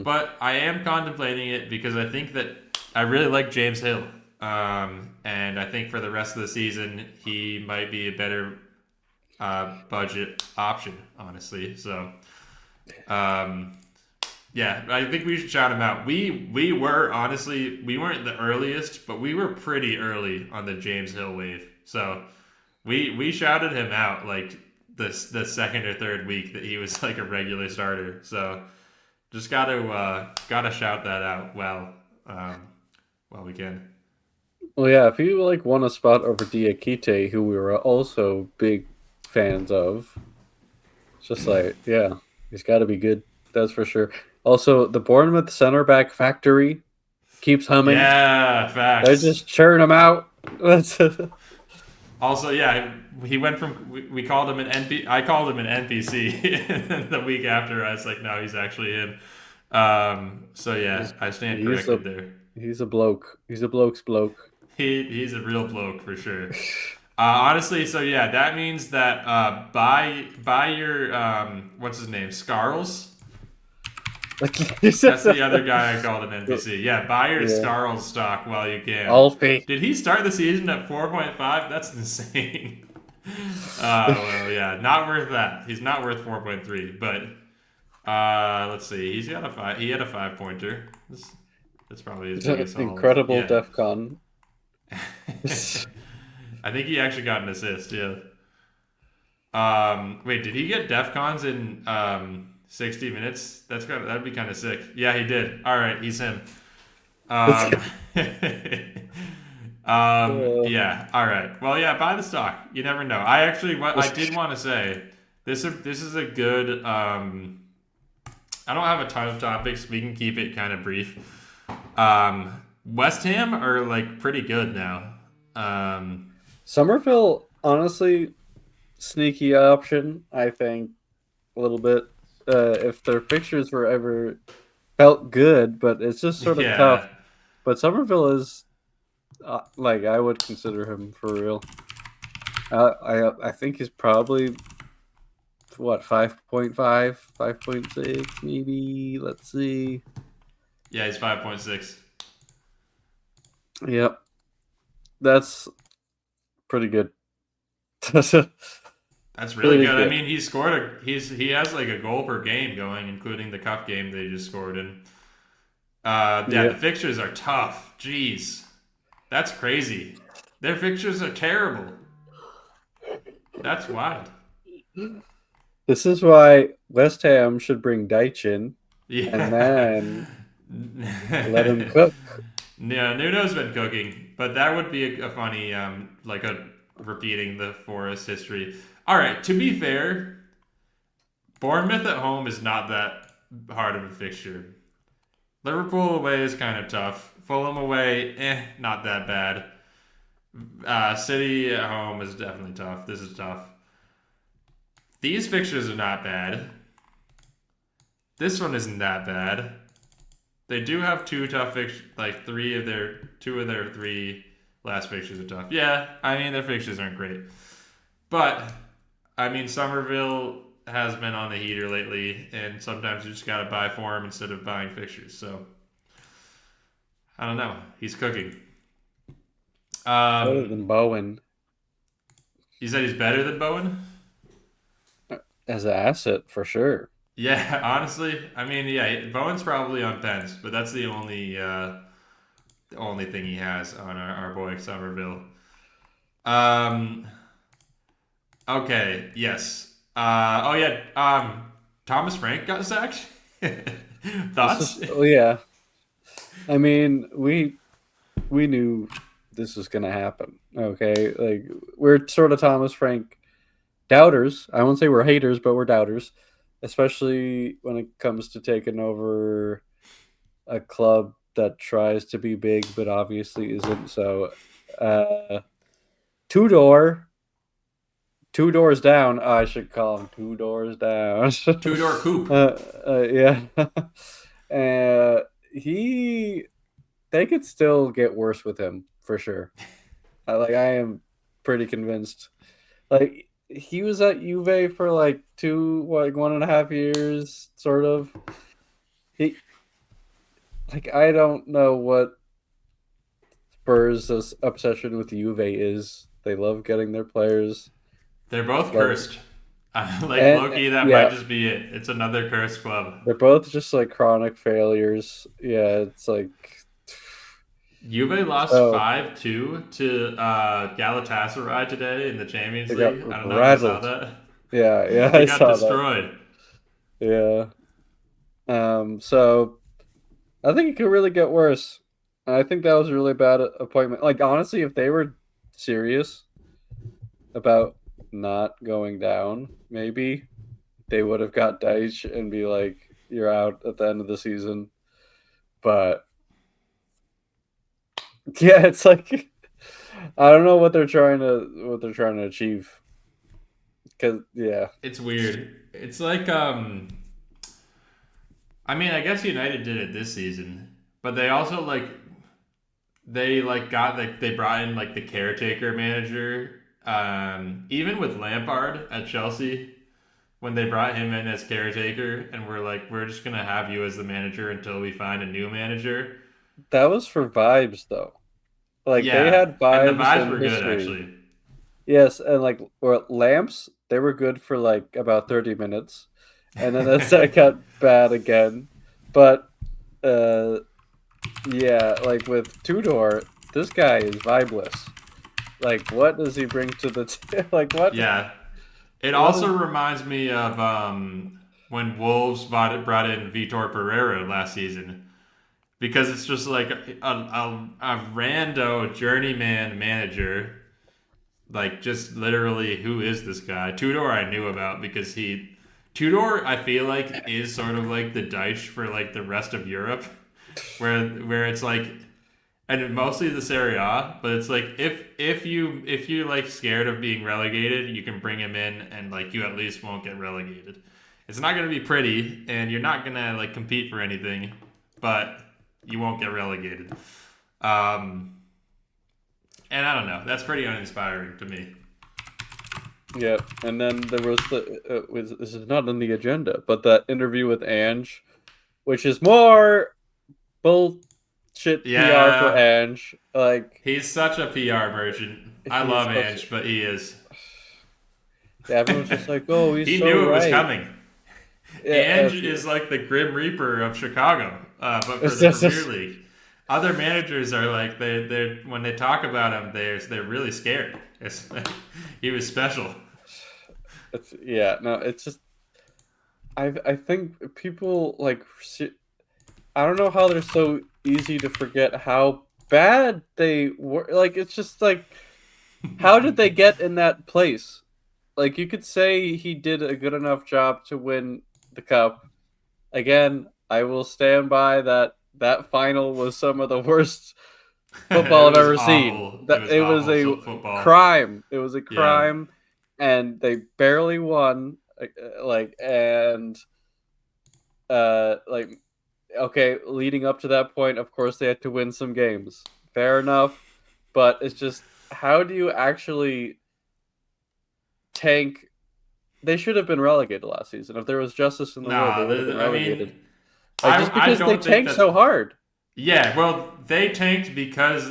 But I am contemplating it because I think that I really like James Hill. And I think for the rest of the season, he might be a better budget option, honestly. So, yeah, I think we should shout him out. We were, honestly, we weren't the earliest, but we were pretty early on the James Hill wave. So we shouted him out like the second or third week that he was like a regular starter. So just gotta shout that out while we can. Well, yeah, if you like won a spot over Diakite, who we were also big fans of, it's just like, yeah, he's got to be good. That's for sure. Also, the Bournemouth center back factory keeps humming. Yeah, facts. They just churn him out. Also, yeah, he went from we called him an NPC. I called him an NPC, and the week after, I was like, no, he's actually him. So yeah, I stand corrected there. He's a bloke. He's a bloke's bloke. He's a real bloke for sure. Honestly, so yeah, that means that buy your what's his name, Scarls. That's the other guy I called an NPC. Yeah, buy your Scarls stock while you can. Alfie. Did he start the season at 4.5? That's insane. Well, yeah, not worth that. He's not worth 4.3. But let's see. He's got a 5. He had a 5-pointer. That's probably his biggest haul. Incredible DEFCON. I think he actually got an assist. Yeah. Wait, did he get DEFCONs in 60 minutes? That'd be kind of sick. Yeah, he did. All right, he's him. Yeah. All right. Well, yeah. Buy the stock. You never know. I did want to say this is a good. I don't have a ton of topics. We can keep it kind of brief. West Ham are like pretty good now. Somerville, honestly, sneaky option. I think a little bit. If their fixtures were ever felt good, but it's just sort of tough. But Somerville is like I would consider him for real. I think he's probably what 5.5, 5.6 maybe. Let's see. Yeah, he's 5.6. Yep, that's pretty good. That's really good. I mean, he has like a goal per game going, including the cup game they just scored in. The fixtures are tough. Jeez, that's crazy. Their fixtures are terrible. That's wild. This is why West Ham should bring Dyche in, and then let him cook. Yeah, Nuno's been cooking, but that would be a funny, like a repeating the Forest history. All right, to be fair, Bournemouth at home is not that hard of a fixture. Liverpool away is kind of tough. Fulham away, not that bad. City at home is definitely tough. This is tough. These fixtures are not bad. This one isn't that bad. They do have two tough fixtures, like two of their three last fixtures are tough. Yeah, I mean their fixtures aren't great, but I mean Somerville has been on the heater lately, and sometimes you just gotta buy for him instead of buying fixtures. So I don't know. He's cooking. Better than Bowen You said he's better than Bowen? as an asset for sure. Yeah, honestly, I mean, yeah, Bowen's probably on pens, but that's the only thing he has on our boy Somerville. Um. Okay. Yes. Oh yeah. Thomas Frank got sacked. Thoughts? Yeah. I mean, we knew this was gonna happen. Okay, like we're sort of Thomas Frank doubters. I won't say we're haters, but we're doubters, especially when it comes to taking over a club that tries to be big but obviously isn't. So, two doors down. I should call him two doors down. Two-door coupe. Yeah. He they could still get worse with him for sure. I am pretty convinced. Like he was at Juve for like 1.5 years, sort of. He I don't know what Spurs' obsession with Juve is. They love getting their players. They're both cursed. Like Loki, that yeah. might just be it. It's another cursed club. They're both just like chronic failures. Yeah, it's like Juve lost 5-2 to Galatasaray today in the Champions League. I don't know if you saw that. Yeah, They I got saw destroyed. that. Yeah. So I think it could really get worse. And I think that was a really bad appointment. Like honestly, if they were serious about not going down, maybe they would have got Dyche and be like, "You're out at the end of the season." But yeah, it's like I don't know what they're trying to achieve. Cause yeah, It's weird. It's like I mean, I guess United did it this season, but they also they brought in like the caretaker manager. Even with Lampard at Chelsea, when they brought him in as caretaker, and we're just gonna have you as the manager until we find a new manager. that was for vibes though. Like Yeah, they had vibes and the vibes and were history. good actually. Yes, and or lamps, they were good for like about 30 minutes, and then that got bad again. But yeah, like with Tudor, this guy is vibeless. Like, what does he bring to the like what? Yeah, it also reminds me of when Wolves brought in Vitor Pereira last season, because it's just like a rando journeyman manager. Like, just literally, who is this guy? Tudor I knew about because Tudor I feel like is sort of like the Dyche for like the rest of Europe, where it's like, and mostly the Serie A, but it's like if you like scared of being relegated, you can bring him in and like you at least won't get relegated. It's not gonna be pretty, and you're not gonna like compete for anything, but you won't get relegated. And I don't know. That's pretty uninspiring to me. Yeah, and then there was this is not on the agenda, but that interview with Ange, which is more bullshit PR for Ange. Like he's such a PR merchant. I love Ange, but he is. Yeah, everyone's just like, oh, he's he so knew it right. was coming. Yeah, Ange is like the Grim Reaper of Chicago, but for the Premier League. Other managers are like they when they talk about him, they're really scared. He was special. It's just I think people like I don't know how they're so easy to forget how bad they were. Like it's just like how did they get in that place? Like you could say he did a good enough job to win the cup. Again, I will stand by that. That final was some of the worst football I've ever seen. It was a crime. It was a crime, and they barely won. like okay, leading up to that point, of course they had to win some games. Fair enough, but it's just how do you actually tank? They should have been relegated last season. If there was justice in the world, they Nah, would have been I relegated. mean, Like just I because they don't think tanked that. so hard. Yeah, well, they tanked because,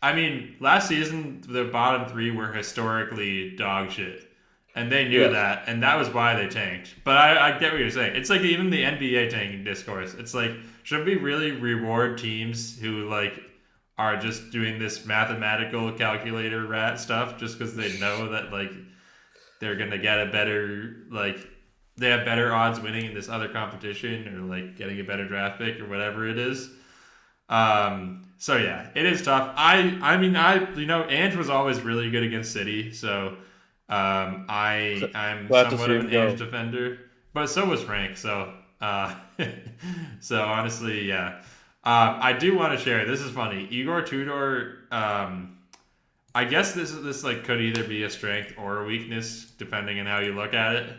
I mean, last season the bottom three were historically dog shit, and they knew Yes. that, and that was why they tanked. But I get what you're saying. It's like even the NBA tanking discourse. It's like, should we really reward teams who like are just doing this mathematical calculator rat stuff just because they know that like they're gonna get a better like they have better odds winning in this other competition or like getting a better draft pick or whatever it is. So yeah, it is tough. I mean Ange was always really good against City, so So, I'm glad to somewhat see of him an go. Ange defender, but so was Frank. So so honestly, yeah. I do want to share. This is funny. Igor Tudor. I guess this like could either be a strength or a weakness depending on how you look at it.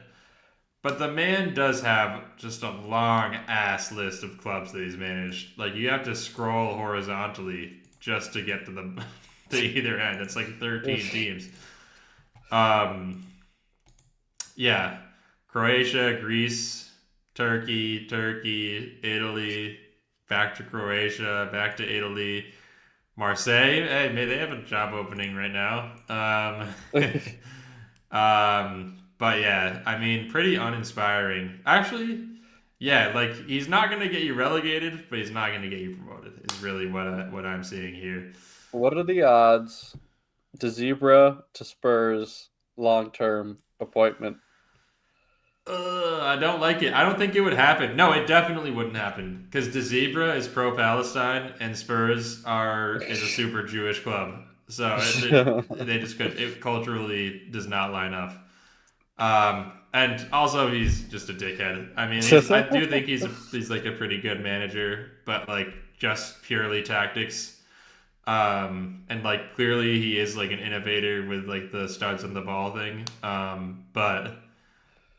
But the man does have just a long ass list of clubs that he's managed. Like you have to scroll horizontally just to get to the to either end. It's like 13 teams. Yeah. Croatia, Greece, Turkey, Italy, back to Croatia, back to Italy, Marseille. Hey, they have a job opening right now. But yeah, I mean, pretty uninspiring. Actually, yeah, like he's not gonna get you relegated, but he's not gonna get you promoted. Is really what I'm seeing here. What are the odds? De Zebra to Spurs long term appointment. I don't like it. I don't think it would happen. No, it definitely wouldn't happen because De Zebra is pro-Palestine and Spurs is a super Jewish club. So they just could. It culturally does not line up. And also he's just a dickhead. I mean, I do think he's like a pretty good manager, but like just purely tactics. And like clearly he is like an innovator with like the studs on the ball thing. But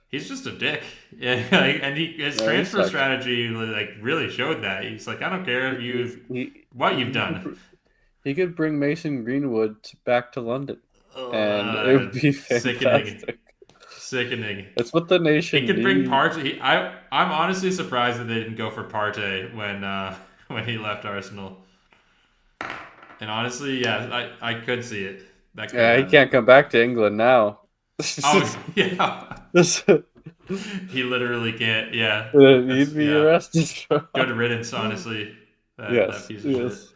he's just a dick. Yeah, like, and his Yeah, he transfer sucks. strategy like really showed that. He's like, I don't care if what you've He done. he could bring Mason Greenwood back to London, and it would be Sickening, fantastic. sickening. That's what the He nation could bring needs. Partey. I'm honestly surprised that they didn't go for Partey when when he left Arsenal. And honestly, yeah, I could see it. That could Yeah, he happen. can't come back to England now. Oh yeah, This- he literally can't. Yeah, that's He'd be yeah. arrested. Good riddance, honestly. That Yes, piece of shit. yes.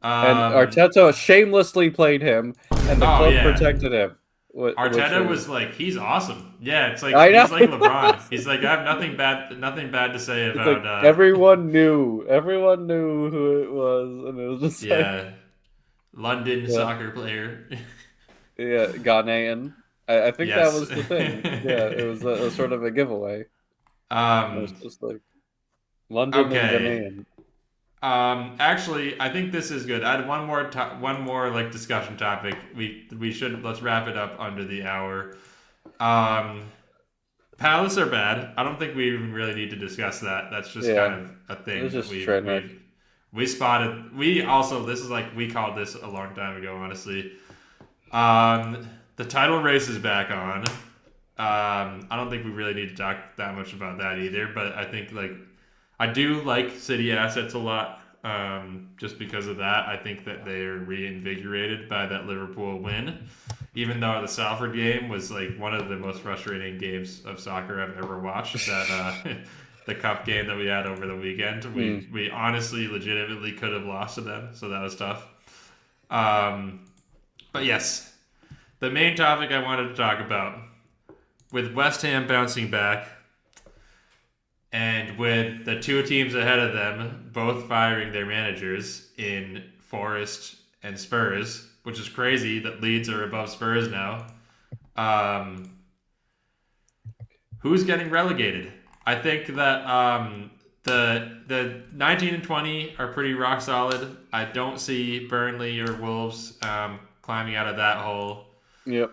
And Um. Arteta shamelessly played him, and the Oh club yeah. protected him. Which Arteta was was like, he's awesome. Yeah, it's like I know. he's like LeBron. He's like, I have nothing bad to say It's like about. everyone knew who it was, and it was just like, Yeah, London yeah, soccer player. yeah, Ghanaian. I think that Yes. was the thing. Yeah, it was a sort of a giveaway. It was um. just like London and Okay. Ghanaian. Actually, I think this is good. I had one more like discussion topic. We should let's wrap it up under the hour. Um, Palace are bad. I don't think we even really need to discuss that. That's just kind Yeah, of a it thing was that just train wreck. we spotted. We also this is like we called this a long time ago. Honestly, the title race is back on. I don't think we really need to talk that much about that either. But I think like I do like City assets a lot. Just because of that, I think that they are reinvigorated by that Liverpool win. Even though the Salford game was like one of the most frustrating games of soccer I've ever watched. That the cup game that we had over the weekend, we honestly, legitimately could have lost to them. So that was tough. But yes, the main topic I wanted to talk about with West Ham bouncing back and with the two teams ahead of them both firing their managers in Forest and Spurs, which is crazy that Leeds are above Spurs now. Who's getting relegated? I think that the 19 and 20 are pretty rock solid. I don't see Burnley or Wolves climbing out of that hole. Yep.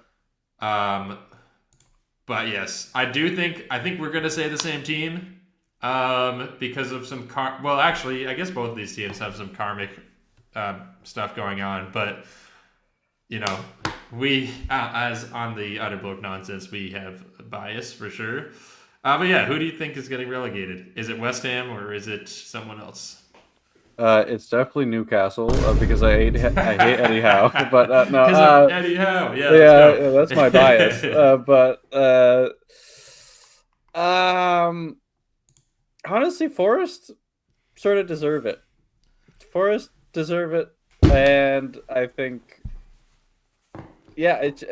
Um, But yes, I think we're gonna say the same team, because of some well, actually, I guess both of these teams have some karmic stuff going on, but you know, we as on the utter bloke nonsense, we have a bias for sure. But yeah, who do you think is getting relegated? Is it West Ham or is it someone else? It's definitely Newcastle because I hate Eddie Howe, but no, Because of Eddie Howe. Yeah, let's yeah, go. that's my bias. But um, honestly, Forest sort of deserve it. Forest deserve it, and I think, yeah, it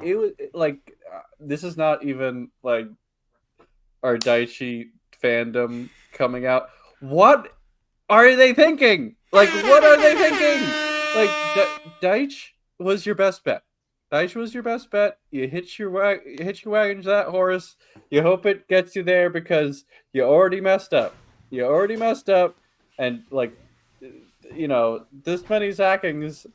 was like this is not even like our Daichi fandom coming out. What are they thinking? Like, what are they thinking? Like, Deitch was your best bet. Deitch was your best bet. You hitch your wagon to that horse. You hope it gets you there because you already messed up. You already messed up, and like, this many sackings,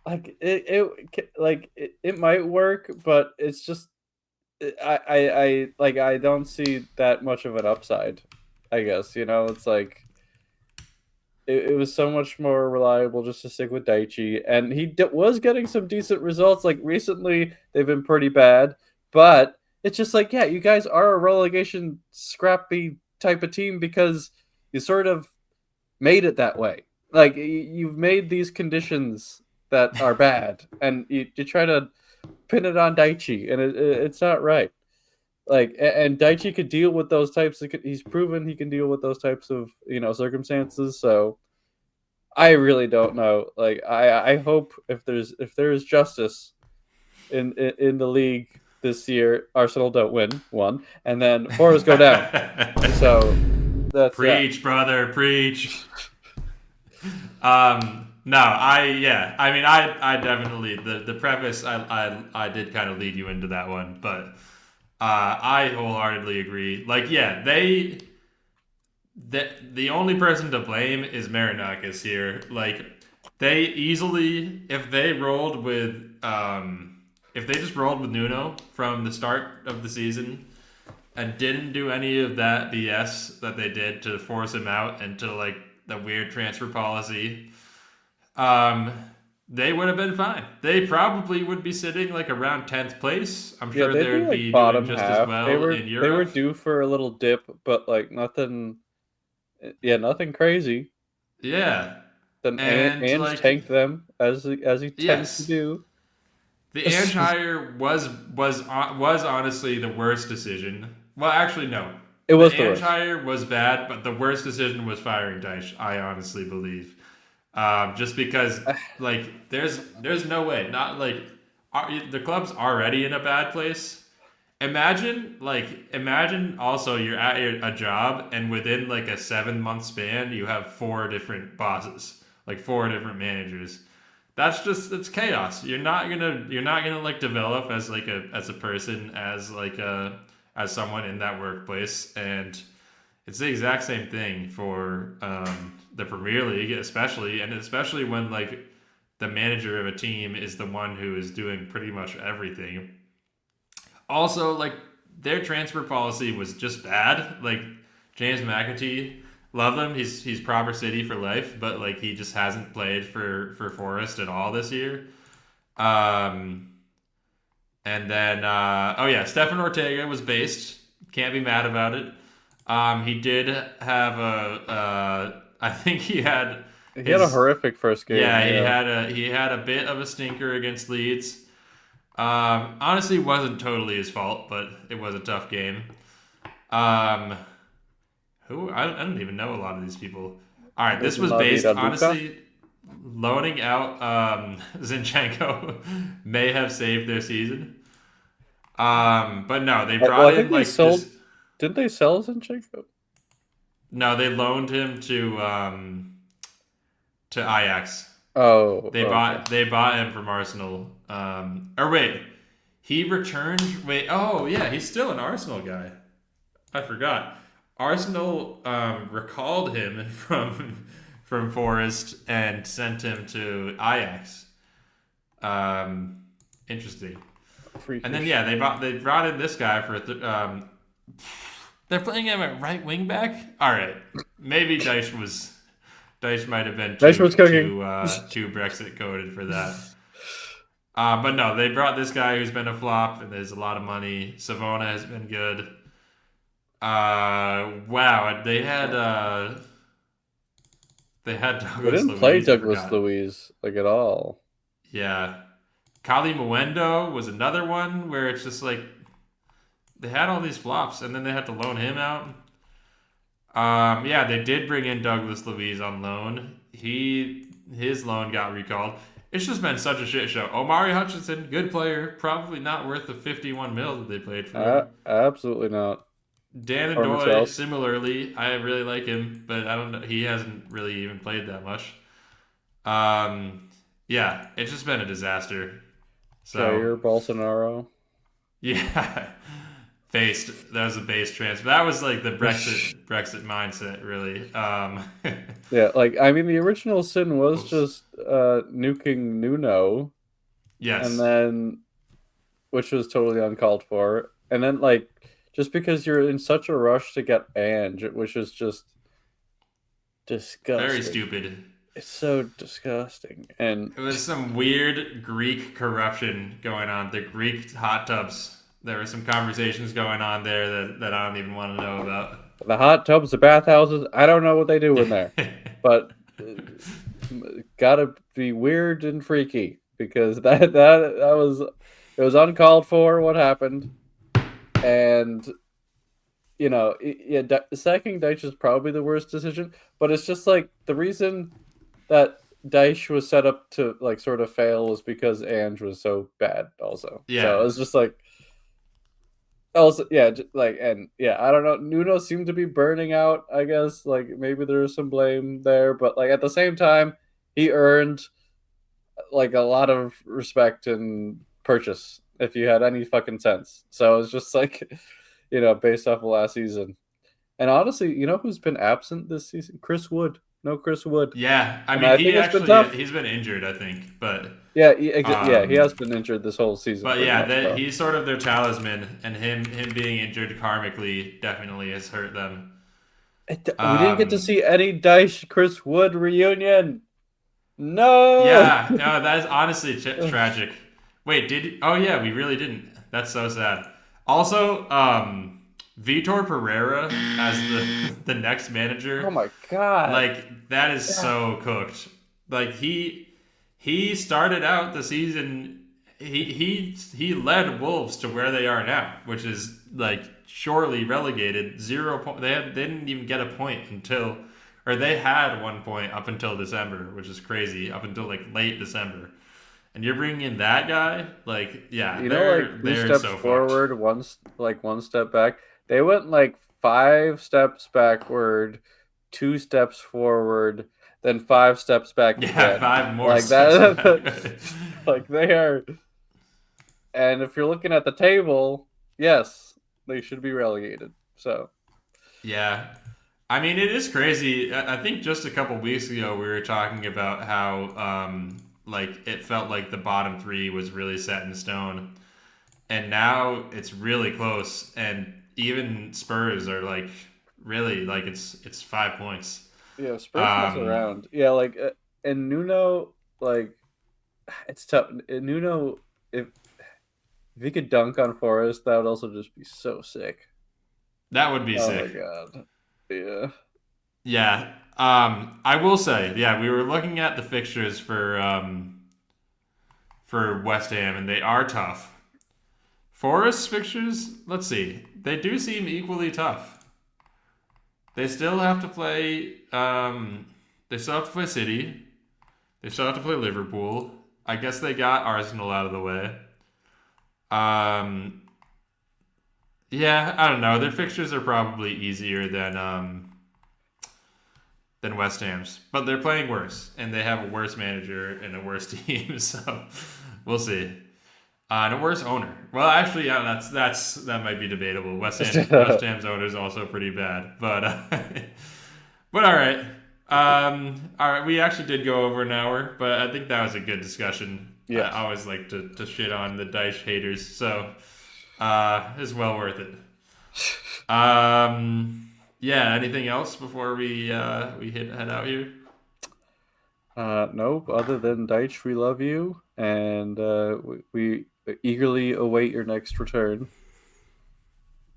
like it might work, but it's just I don't see that much of an upside. I guess it's like it was so much more reliable just to stick with Daichi, and he was getting some decent results. Like recently, they've been pretty bad, but it's just like, yeah, you guys are a relegation scrappy type of team because you sort of made it that way. Like you've made these conditions that are bad, and you try to pin it on Daichi, and it's not right. Like, and Daichi could deal with those types of. He's proven he can deal with those types of circumstances. So I really don't know. Like, I hope if there's justice in the league this year, Arsenal don't win one, and then Forest go down. So that's preach, brother, preach. No, I mean, I definitely the preface I did kind of lead you into that one, but I wholeheartedly agree. Like, yeah, the only person to blame is Marinakis here. Like, they easily, if they just rolled with Nuno from the start of the season and didn't do any of that BS that they did to force him out and to like the weird transfer policy, they would have been fine. They probably would be sitting like around 10th place. I'm sure they'd they'd like be bottom doing just half. as well in Europe. They were due for a little dip, but like nothing. Yeah, nothing crazy. Yeah. Then And Ange like, tanked them as he tends to yes, do. the Ange hire was honestly the worst decision. Well, actually, no. It The was the Ange worst. hire was bad, but the worst decision was firing Dyche. I honestly believe, just because like there's no way. Not like the club's already in a bad place. Imagine also you're at a job and within like a 7 month span you have four different bosses, like four different managers. It's chaos. You're not gonna like develop as like a person, as someone in that workplace. And it's the exact same thing for the Premier League, especially when like the manager of a team is the one who is doing pretty much everything. Also, like, their transfer policy was just bad. Like, James McAtee, love him. He's proper City for life, but like he just hasn't played for Forest at all this year. Um, and then oh yeah, Stefan Ortega was based. Can't be mad about it. He did have I think he had He had a horrific first game. yeah, he had a bit of a stinker against Leeds. Honestly, wasn't totally his fault, but it was a tough game. Who I don't even know a lot of these people. All right, this was based honestly. Loaning out Zinchenko may have saved their season. But no, they brought in like this. Didn't they sell Zinchenko? No, they loaned him to Ajax. Oh, They bought him from Arsenal. Or wait, he returned. Wait, oh yeah, he's still an Arsenal guy. I forgot. Arsenal recalled him from Forest and sent him to Ajax. Interesting. Freakish. And then they brought in this guy for they're playing him at right wing back. All right, maybe Dyche might have been Dyche was cooking. too Brexit coded for that. But no, they brought this guy who's been a flop, and there's a lot of money. Savona has been good. Wow, they had Douglas We didn't Luiz, play I Douglas forgot. Luiz like at all. Yeah. Kali Mwendo was another one where it's just like they had all these flops and then they had to loan him out. Yeah, they did bring in Douglas Luiz on loan. His loan got recalled. It's just been such a shit show. Omari Hutchinson, good player, probably not worth the 51 mil that they played for. Absolutely not. Dan Former Adoy, Chelsea. similarly, I really like him, but I don't know. He hasn't really even played that much. Yeah, it's just been a disaster. So Jair Bolsonaro. yeah, that was a base transfer. That was like the Brexit mindset, really. Yeah, like I mean, the original sin was Oops. just nuking Nuno, Yes. and then which was totally uncalled for, and then like just because you're in such a rush to get Ange, which is just disgusting. Very stupid. It's so disgusting, and It was some weird Greek corruption going on. The Greek hot tubs. There were some conversations going on there that I don't even want to know about. the hot tubs, the bathhouses. I don't know what they do in there, but gotta be weird and freaky because that was it was uncalled for what happened, and you know, sacking Dyche is probably the worst decision, but it's just like the reason that Dyche was set up to like sort of fail was because Ange was so bad also. Yeah. So it's just like also like and yeah, I don't know. Nuno seemed to be burning out, I guess. Like maybe there's some blame there, but like at the same time, he earned like a lot of respect and purchase if you had any fucking sense. So it's just like based off of last season. And honestly, you know who's been absent this season? Chris Wood. No Chris Wood. Yeah, I And mean, I think it's been tough. he's been injured, I think, but Yeah, he has been injured this whole season. but pretty yeah, much, he's sort of their talisman, and him being injured karmically definitely has hurt them. we didn't get to see any Dyche Chris Wood reunion. No. Yeah, no, that is honestly tragic. Wait, oh yeah, we really didn't. That's so sad. Also, Vitor Pereira as the next manager. Oh my god! Like that is so cooked. Like he started out the season. He led Wolves to where they are now, which is like surely relegated. 0 point. They didn't even get a point until, or they had 1 point up until December, which is crazy. Up until like late December. And you're bringing in that guy, like yeah, like 2 steps so forward, one step back. They went like 5 steps backward, 2 steps forward, then 5 steps back. Yeah, again. 5 more. Like that. Like they are. And if you're looking at the table, yes, they should be relegated. So. Yeah. I mean, it is crazy. I think just a couple weeks ago we were talking about how like it felt like the bottom 3 was really set in stone, and now it's really close. And even Spurs are like really like it's 5 points. Yeah, Spurs mess around. Yeah, like and Nuno, like it's tough. Nuno, if he could dunk on Forrest, that would also just be so sick. That would be sick. Oh my god. Yeah. Yeah. I will say, yeah, we were looking at the fixtures for West Ham, and they are tough. Forest fixtures, let's see. They do seem equally tough. They still have to play. They still have to play City. They still have to play Liverpool. I guess they got Arsenal out of the way. Yeah, I don't know. Their fixtures are probably easier than West Ham's, but they're playing worse, and they have a worse manager and a worse team. So we'll see. And a worse owner. Well, actually, yeah, that might be debatable. West Ham's owner is also pretty bad, but but all right. All right. We actually did go over an hour, but I think that was a good discussion. Yeah. I always like to shit on the Dyche haters, so it's well worth it. Yeah. Anything else before we head out here? Nope. Other than Dyche, we love you, and we eagerly await your next return.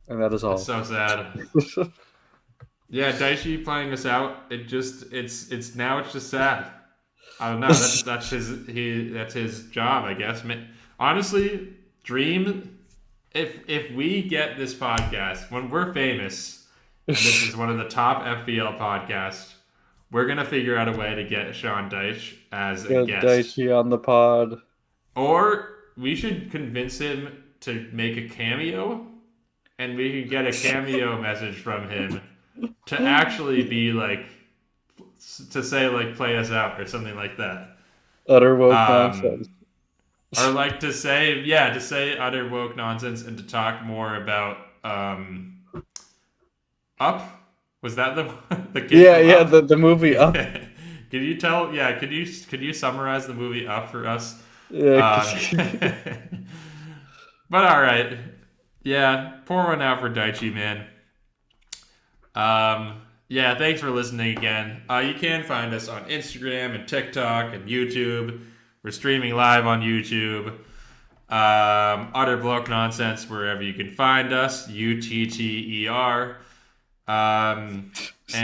And that is all. That's so sad. Yeah, Daichi playing us out. It's just sad. I don't know. That's his job, I guess. Honestly, dream if we get this podcast when we're famous. And this is one of the top FPL podcasts. We're gonna figure out a way to get Sean Dyche as a guest. Daichi on the pod. Or we should convince him to make a cameo, and we can get a cameo message from him to actually be like, to say like, play us out or something like that. Utter woke nonsense. Or like to say utter woke nonsense and to talk more about Up. Was that the kid from Up? The movie Up. Can you tell? Yeah, could you summarize the movie Up for us? Yeah. But all right, yeah, pour one out for Daichi, man. Yeah, thanks for listening again. You can find us on Instagram and TikTok and YouTube. We're streaming live on YouTube. Utter Bloke Nonsense wherever you can find us. UTTER. And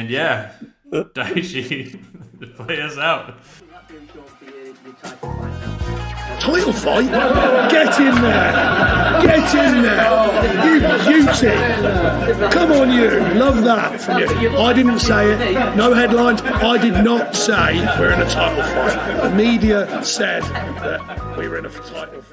yeah, Daichi, play us out. Title fight? Get in there! Get in there! You beauty! Come on, you! Love that from you. I didn't say it. No headlines. I did not say we're in a title fight. The media said that we were in a title fight.